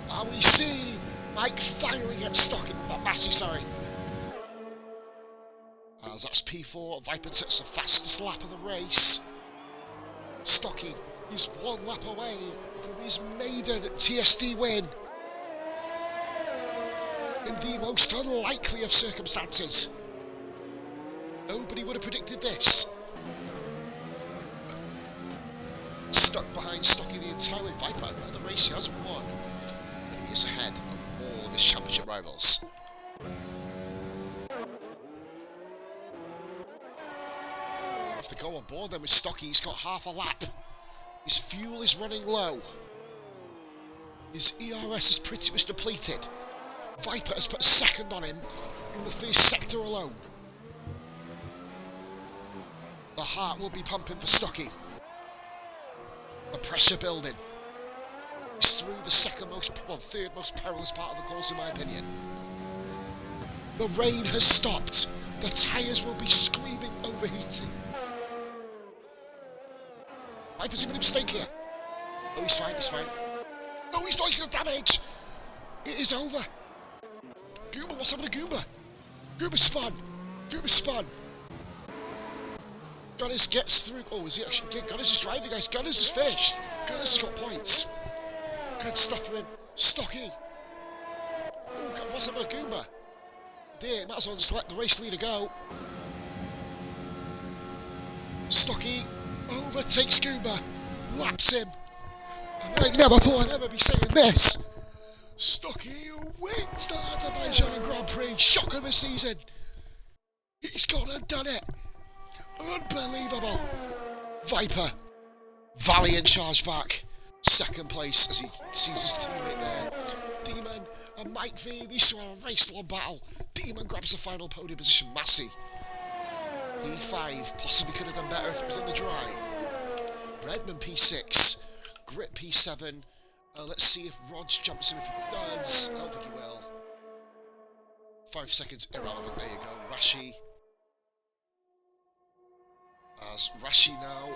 And we see Mike finally gets stuck in Massey, sorry. As that's P4, Viper takes the fastest lap of the race. Stocky is 1 lap away from his maiden TSD win. In the most unlikely of circumstances. Nobody would have predicted this. Stuck behind Stocky the entire way. Viper, another race he hasn't won. He is ahead of all of his championship rivals. If they go on board then with Stocky, he's got half a lap. His fuel is running low. His ERS is pretty much depleted. Viper has put a second on him in the first sector alone. The heart will be pumping for Stocky. The pressure building. He's through the third most perilous part of the course in my opinion. The rain has stopped. The tyres will be screaming overheating. Viper's made a mistake here. Oh, he's fine, he's fine. No, he's not taking the damage. It is over. Goomba, what's happened to Goomba? Goomba spun. Goomba spun. Gunners gets through. Oh, is he actually? Yeah, Gunners is driving, guys. Gunners is finished. Gunners has got points. Good stuff from him. Stocky. Oh, God, what's happened to Goomba? Dear, might as well just let the race leader go. Stocky overtakes Goomba. Laps him. And I never thought I'd ever be saying this. Stocky wins the Azerbaijan Grand Prix. Shock of the season. He's gone and done it. Unbelievable. Viper. Valiant charge back. Second place as he sees his teammate there. Demon and Mike V. These two are a race-long battle. Demon Demon grabs the final podium position. Massey. P5 possibly could have done better if it was on the dry. Redman P6. Grit P7. Let's see if Rods jumps him. If he does, I don't think he will. 5 seconds irrelevant. There you go. Rashi. As Rashi now.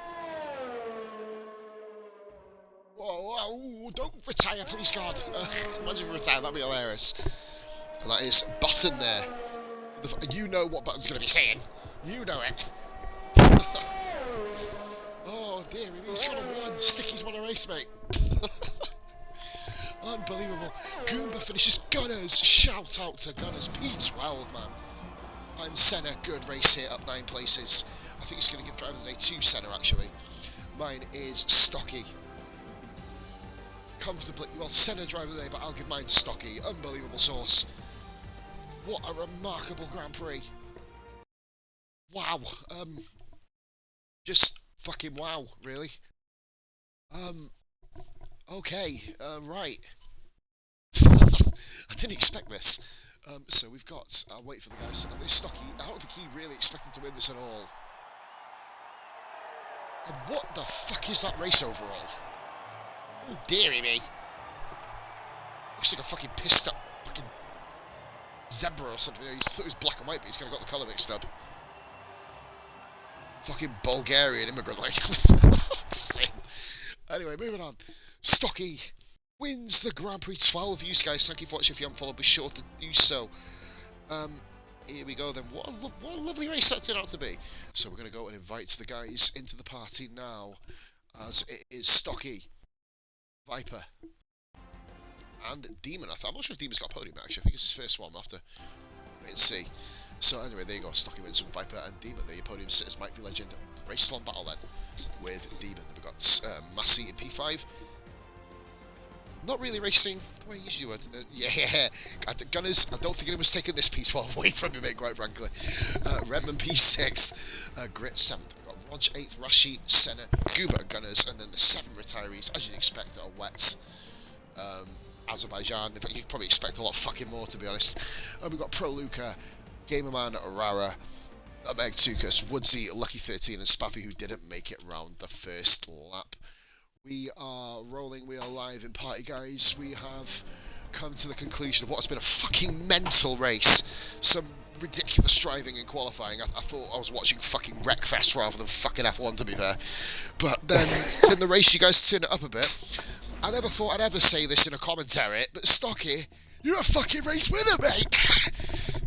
Whoa, don't retire, please God. Imagine if you retire, that'd be hilarious. And that is Button there. You know what Button's going to be saying. You know it. Oh dear, he's got a one. Sticky's won a race, mate. Unbelievable. Goomba finishes Gunners. Shout out to Gunners. P12, man. And Senna, good race here, up 9 places. I think he's going to give driver of the day to Senna, actually. Mine is Stocky. Comfortably, well, Senna driver of the day, but I'll give mine to Stocky. Unbelievable sauce. What a remarkable Grand Prix. Wow. Just fucking wow, really. Okay, right. I didn't expect this. So we've got, I'll wait for the guys. This Stocky, I don't think he really expected to win this at all. And what the fuck is that race overall? Oh dearie me. Looks like a fucking pissed up fucking zebra or something. He thought it was black and white, but he's kind of got the colour mixed up. Fucking Bulgarian immigrant, like. Anyway, moving on. Stocky wins the Grand Prix 12. You guys, thank you for watching. If you haven't followed, be sure to do so. Here we go then. What a lovely race that turned out to be. So we're going to go and invite the guys into the party now, as it is Stocky, Viper, and Demon. I'm not sure if Demon's got a podium actually. I think it's his first one. We'll have to wait and see. So anyway, there you go. Stocky wins with Viper and Demon. There your podium sitters. Might be legend. Race salon battle then with Demon. Then we've got Massey in P5. Not really racing the way you usually would. Yeah, Gunners, I don't think anyone's taken this P12 away from you, mate, quite frankly. Redman P6, Grit 7th. We've got Rog 8th, Rashi, Senna, Guba, Gunners, and then the 7 retirees, as you'd expect, are Wets. Azerbaijan, in fact, you'd probably expect a lot fucking more, to be honest. We've got Pro Luca, Gamerman, Rara, Meg Tukas, Woodsy, Lucky 13, and Spaffy, who didn't make it round the first lap. We are rolling, we are live in party, guys. We have come to the conclusion of what has been a fucking mental race. Some ridiculous driving and qualifying. I thought I was watching fucking Wreckfest rather than fucking F1, to be fair. But then in the race, you guys turn it up a bit. I never thought I'd ever say this in a commentary, but Stocky, you're a fucking race winner, mate.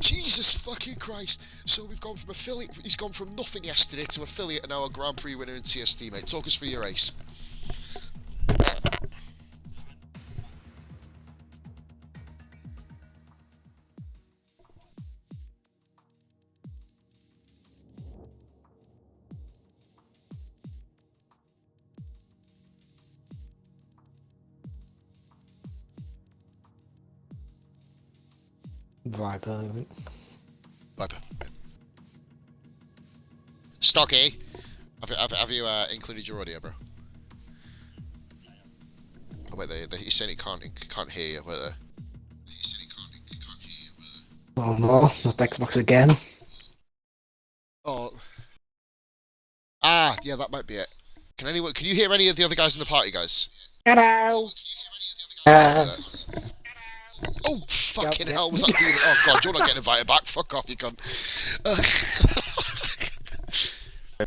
Jesus fucking Christ. So we've gone from affiliate, he's gone from nothing yesterday to affiliate and now a Grand Prix winner in TST, mate. Talk us through your race. Viper, I think. Viper. Stocky, have you included your audio, bro? Oh wait, he's saying he can't hear you. Wait there. He's saying he can't hear you. Oh no, not Xbox again. Oh. Yeah, that might be it. Can you hear any of the other guys in the party, guys? Hello. Oh, fucking hell, was that demon? Oh god, you're not getting invited back. Fuck off, you cunt.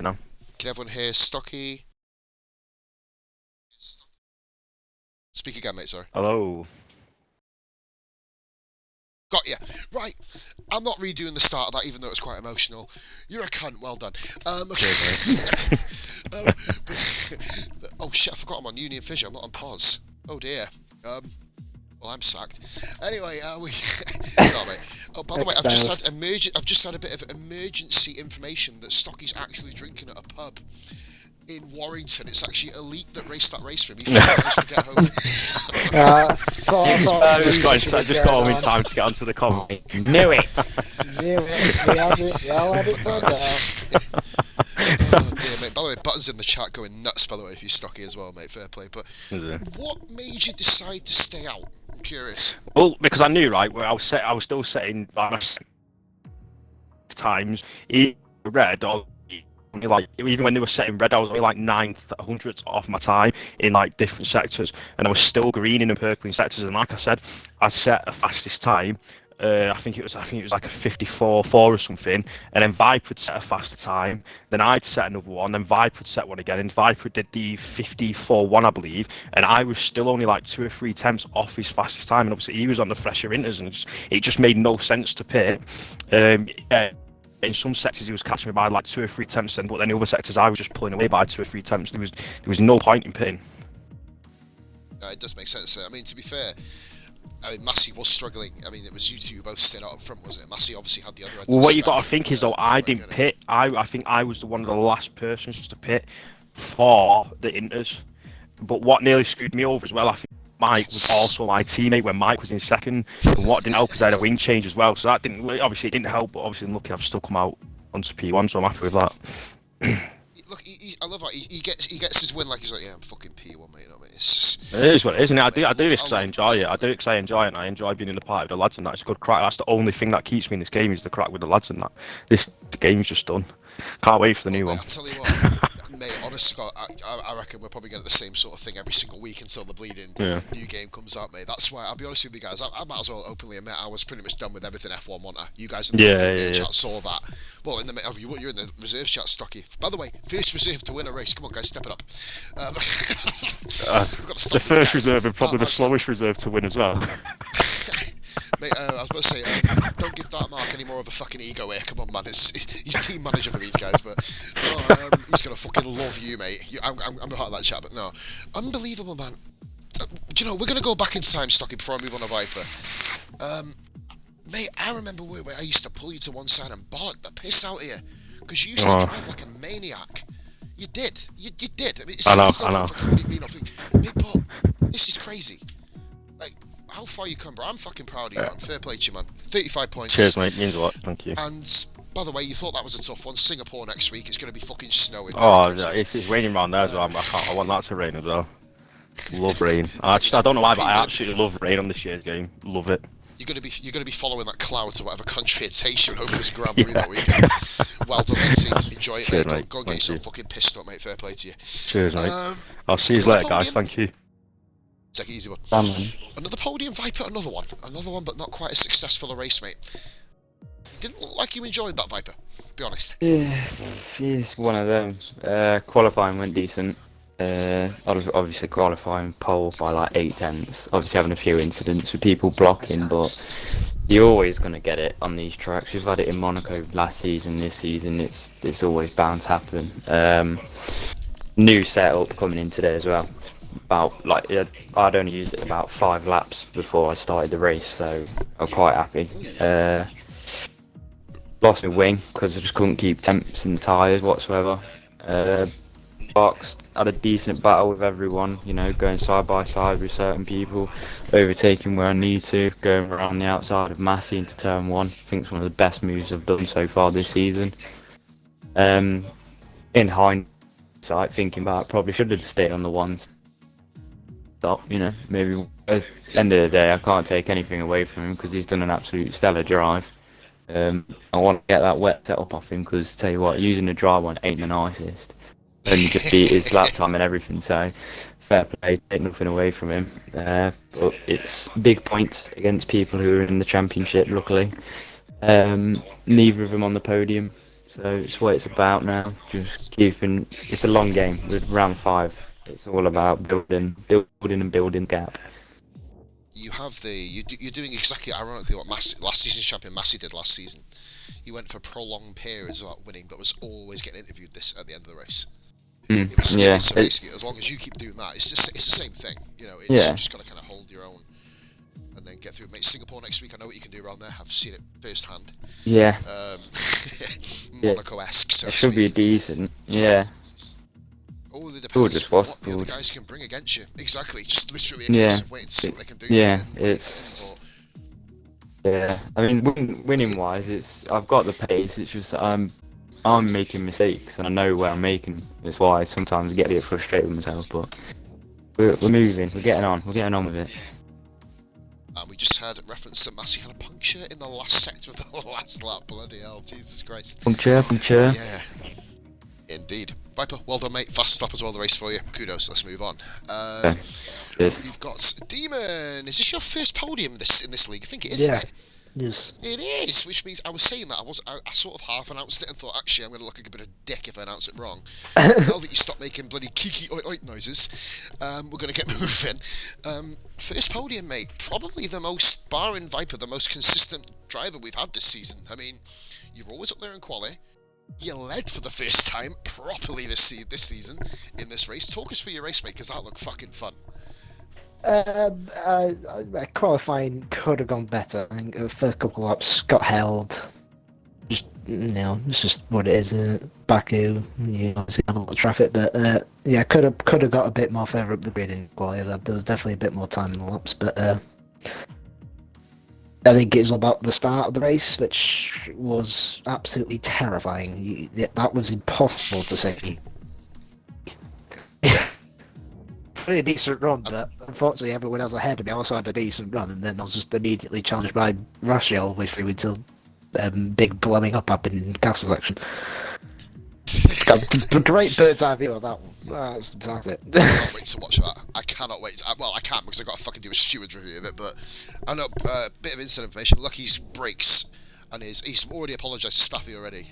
No. Can everyone hear Stocky? Speak again, mate, sorry. Hello. Got ya. Right, I'm not redoing the start of that, even though it's quite emotional. You're a cunt, well done. Oh shit, I forgot I'm on Union Fisher, I'm not on pause. Oh dear. Well, I'm sacked. Anyway, no, mate. Oh, by the way, I've just had a bit of emergency information that Stocky's actually drinking at a pub in Warrington. It's actually Elite that raced that race for him. He managed to get home. Just got home in time to get onto the comment. Knew it. Oh dear, mate. By the way, Button's in the chat going nuts, by the way, if you're Stocky as well, mate. Fair play. But what made you decide to stay out? I'm curious. Well, because I knew, right, where I was still setting like times, even red, or only like even when they were setting red, I was only like 900th off my time in like different sectors, and I was still green in and purple in sectors. And like I said, I set a fastest time. I think it was like a 54.4 or something, and then Viper would set a faster time. Then I'd set another one, then Viper would set one again, and Viper did the 54.1, I believe, and I was still only like 2 or 3 tenths off his fastest time. And obviously he was on the fresher inters, and it just made no sense to pit. Yeah, in some sectors he was catching me by like 2 or 3 tenths, then, but then in other sectors I was just pulling away by 2 or 3 tenths. There was no point in pitting. It does make sense. I mean, to be fair, I mean, Massey was struggling. I mean, it was you two who both stayed out up front, wasn't it? Massey obviously had the other end. Well, what you got to think is, though, I didn't pit. I think I was one of the last persons to pit for the inters. But what nearly screwed me over as well, I think Mike was also my teammate when Mike was in second. And what didn't help is I had a wing change as well. So that didn't, obviously, it didn't help, but obviously, lucky I've still come out onto P1, so I'm happy with that. Look, I love how he gets his win like he's like, yeah, I'm fucking P1, mate. You know what I mean? It's just, it is what it is, isn't it? I do this because I enjoy it. I do it because I enjoy it, and I enjoy being in the party with the lads and that. It's a good crack. That's the only thing that keeps me in this game is the crack with the lads and that. The game's just done. Can't wait for the new one. I'll tell you what, mate, honestly, I reckon we're probably getting the same sort of thing every single week until the bleeding new game comes out, mate. That's why, I'll be honest with you guys, I might as well openly admit I was pretty much done with everything F1, wasn't I? You guys in the chat saw that. Well, you're in the reserves chat, Stocky. By the way, first reserve to win a race. Come on, guys, step it up. The first reserve and probably the slowest reserve to win as well. Mate, I was about to say, don't give that Mark any more of a fucking ego here. Come on, man. He's team manager for these guys, but he's gonna fucking love you, mate. I'm part of that chat, but no, unbelievable, man. Do you know, we're gonna go back in time, Stocky, before I move on to Viper. Mate, I remember where I used to pull you to one side and bollock the piss out of you because you used to drive like a maniac. You did. You did. I mean, I know. Mate, but this is crazy. Like, how far you come, bro. I'm fucking proud of you, man. Fair play to you, man. 35 points. Cheers, mate. Means a lot. Thank you. And, by the way, you thought that was a tough one. Singapore next week. It's going to be fucking snowing. Oh, yeah, if it's raining around there as well, I want that to rain as well. Love rain. I don't know why, but I absolutely love rain on this year's game. Love it. You're gonna be following that cloud to whatever country it takes you over this Grand Prix that weekend. Well done, mate. Enjoy it, mate. Go and get yourself fucking pissed up, mate. Fair play to you. Cheers, mate. I'll see you later, guys. Thank you. Take it easy, one. Another podium, Viper. Another one, but not quite as successful a race, mate. Didn't look like you enjoyed that, Viper. Be honest. Yeah, it's one of them. Qualifying went decent. Obviously qualifying pole by like 8 tenths. Obviously having a few incidents with people blocking, but you're always going to get it on these tracks. We've had it in Monaco last season, this season. It's always bound to happen. New setup coming in today as well. I'd only used it about 5 laps before I started the race, so I'm quite happy. Lost my wing because I just couldn't keep temps and tyres whatsoever. Boxed, had a decent battle with everyone, you know, going side by side with certain people, overtaking where I need to, going around the outside of Massey into turn 1. I think it's one of the best moves I've done so far this season. In hindsight, thinking about it, probably should have stayed on the one stop, you know, maybe at the end of the day I can't take anything away from him because he's done an absolute stellar drive. I want to get that wet setup off him because, tell you what, using the dry one ain't the nicest. And you just beat his lap time and everything, so fair play, take nothing away from him. But it's big points against people who are in the championship, luckily. Neither of them on the podium, so it's what it's about now. Just keeping, it's a long game with round 5. It's all about building gap. You have you're doing exactly ironically what last season's champion Massey did last season. He went for prolonged periods without winning, but was always getting interviewed at the end of the race. So basically, as long as you keep doing that, it's the same thing. You know, you just got to kind of hold your own and then get through. Mate, Singapore next week, I know what you can do around there. I've seen it firsthand. Yeah. Monaco-esque. So it should be decent. Yeah. All it depends on what the other guys can bring against you. Exactly. Just literally a case of waiting to see what they can do. Yeah, Yeah, I mean, winning wise, I've got the pace. It's just I'm making mistakes, and I know where I'm making. That's why sometimes I get a bit frustrated with myself. But we're moving. We're getting on with it. And we just had reference that Massey had a puncture in the last sector of the last lap. Bloody hell, Jesus Christ. Puncture. Yeah, indeed. Viper, well done, mate. Fastest lap as well, the race for you. Kudos, let's move on. Cheers. You've got Demon. Is this your first podium in this league? I think it is, Yeah. mate. Yes. It is, which means I was saying that I sort of half announced it and thought, actually, I'm going to look like a bit of a dick if I announce it wrong. Now that you stop making bloody kiki oit oit noises, we're going to get moving. First podium, mate. Probably the most, barring Viper, the most consistent driver we've had this season. I mean, you're always up there in quali. You led for the first time properly this season in this race. Talk us through your race, mate, because that looked fucking fun. Qualifying could have gone better. I think the first couple of laps got held. Just, it's just what it is, isn't it? Baku, you obviously have a lot of traffic, but yeah, could have got a bit more further up the grid in quali. There was definitely a bit more time in the laps, but I think it was about the start of the race, which was absolutely terrifying. That was impossible to see. Pretty decent run, but unfortunately everyone else ahead of me also had a decent run, and then I was just immediately challenged by Rashi all the way through until big blowing up happened in castle section. Got a great bird's eye view of that one. That's fantastic. I can't wait to watch that. I cannot wait. Well, I can because I've got to fucking do a steward's review of it, but I know a bit of instant information. Lucky's brakes, and he's already apologised to Spaffy already.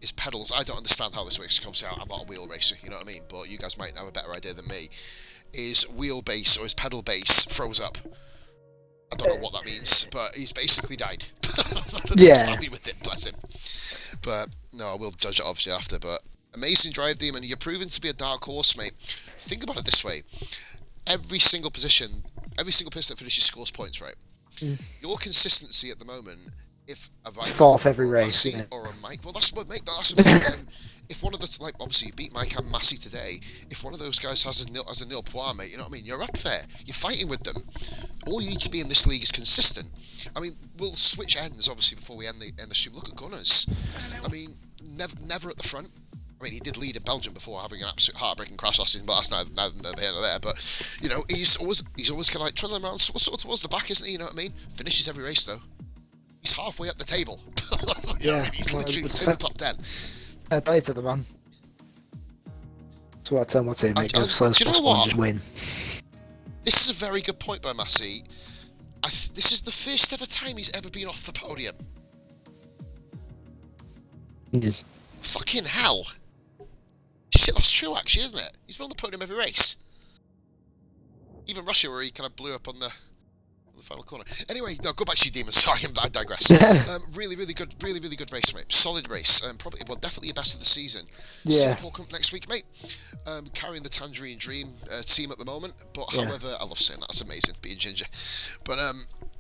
His pedals, I don't understand how this works. Obviously, I'm not a wheel racer, you know what I mean? But you guys might have a better idea than me. His wheel base or his pedal base froze up. I don't know what that means, but he's basically died. Yeah. Happy with it, bless him. But no, I will judge it obviously after. But amazing drive, Demon. You're proven to be a dark horse, mate. Think about it this way: every single person that finishes scores points, right? Your consistency at the moment. If a Viper Fourth every or a race, Massey yeah. or a Mike, well, that's what, mate. That's what, if one of the obviously you beat Mike and Massey today. If one of those guys has a nil point, mate, you know what I mean? You're up there. You're fighting with them. All you need to be in this league is consistent. I mean, we'll switch ends obviously before we end the stream. Look at Gunners. I mean, never at the front. I mean, he did lead in Belgium before having an absolute heartbreaking crash last season, but that's neither here nor there. But you know, he's always kind of like trundling around sort of towards the back, isn't he? You know what I mean? Finishes every race though. He's halfway up the table. You know what I mean? He's literally in the top 10. Fair play to the man. That's what I tell my team, mate. Go as slow as do you know possible and what? just win. This is a very good point by Massey. This is the first ever time he's ever been off the podium. Yes. Fucking hell. Shit, that's true actually, isn't it? He's been on the podium every race. Even Russia, where he kind of blew up on the final corner. Anyway, no, go back to you, Demon. Sorry, I digress. Really good race, mate. Solid race. Probably, well, definitely your best of the season. Yeah. Singapore come next week, mate. Carrying the Tangerine Dream team at the moment. But however, I love saying that. It's amazing being Ginger. But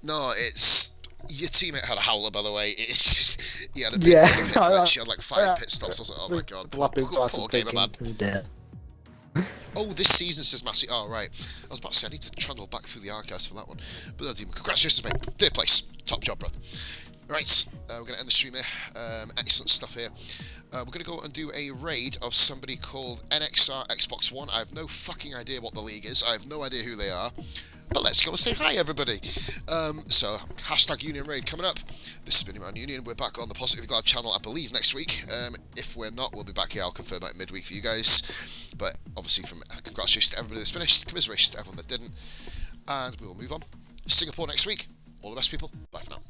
no, it's your teammate had a howler, by the way. It's just he had a big pit match. She had like 5 pit stops. I was like, oh my god, poor gamer man. Oh, this season, says Massey. Oh, right. I was about to say, I need to trundle back through the archives for that one. But no, Demon, congratulations, mate. 3rd place. Top job, bro. Right, we're going to end the stream here. Excellent stuff here. We're going to go and do a raid of somebody called NXR Xbox One. I have no fucking idea what the league is. I have no idea who they are. But let's go and say hi, everybody. So, hashtag Union Raid coming up. This has been Iman Union. We're back on the Positive Glad channel, I believe, next week. If we're not, we'll be back here. I'll confirm that midweek for you guys. But obviously, from congratulations to everybody that's finished, commiserations to everyone that didn't. And we will move on. Singapore next week. All the best, people. Bye for now.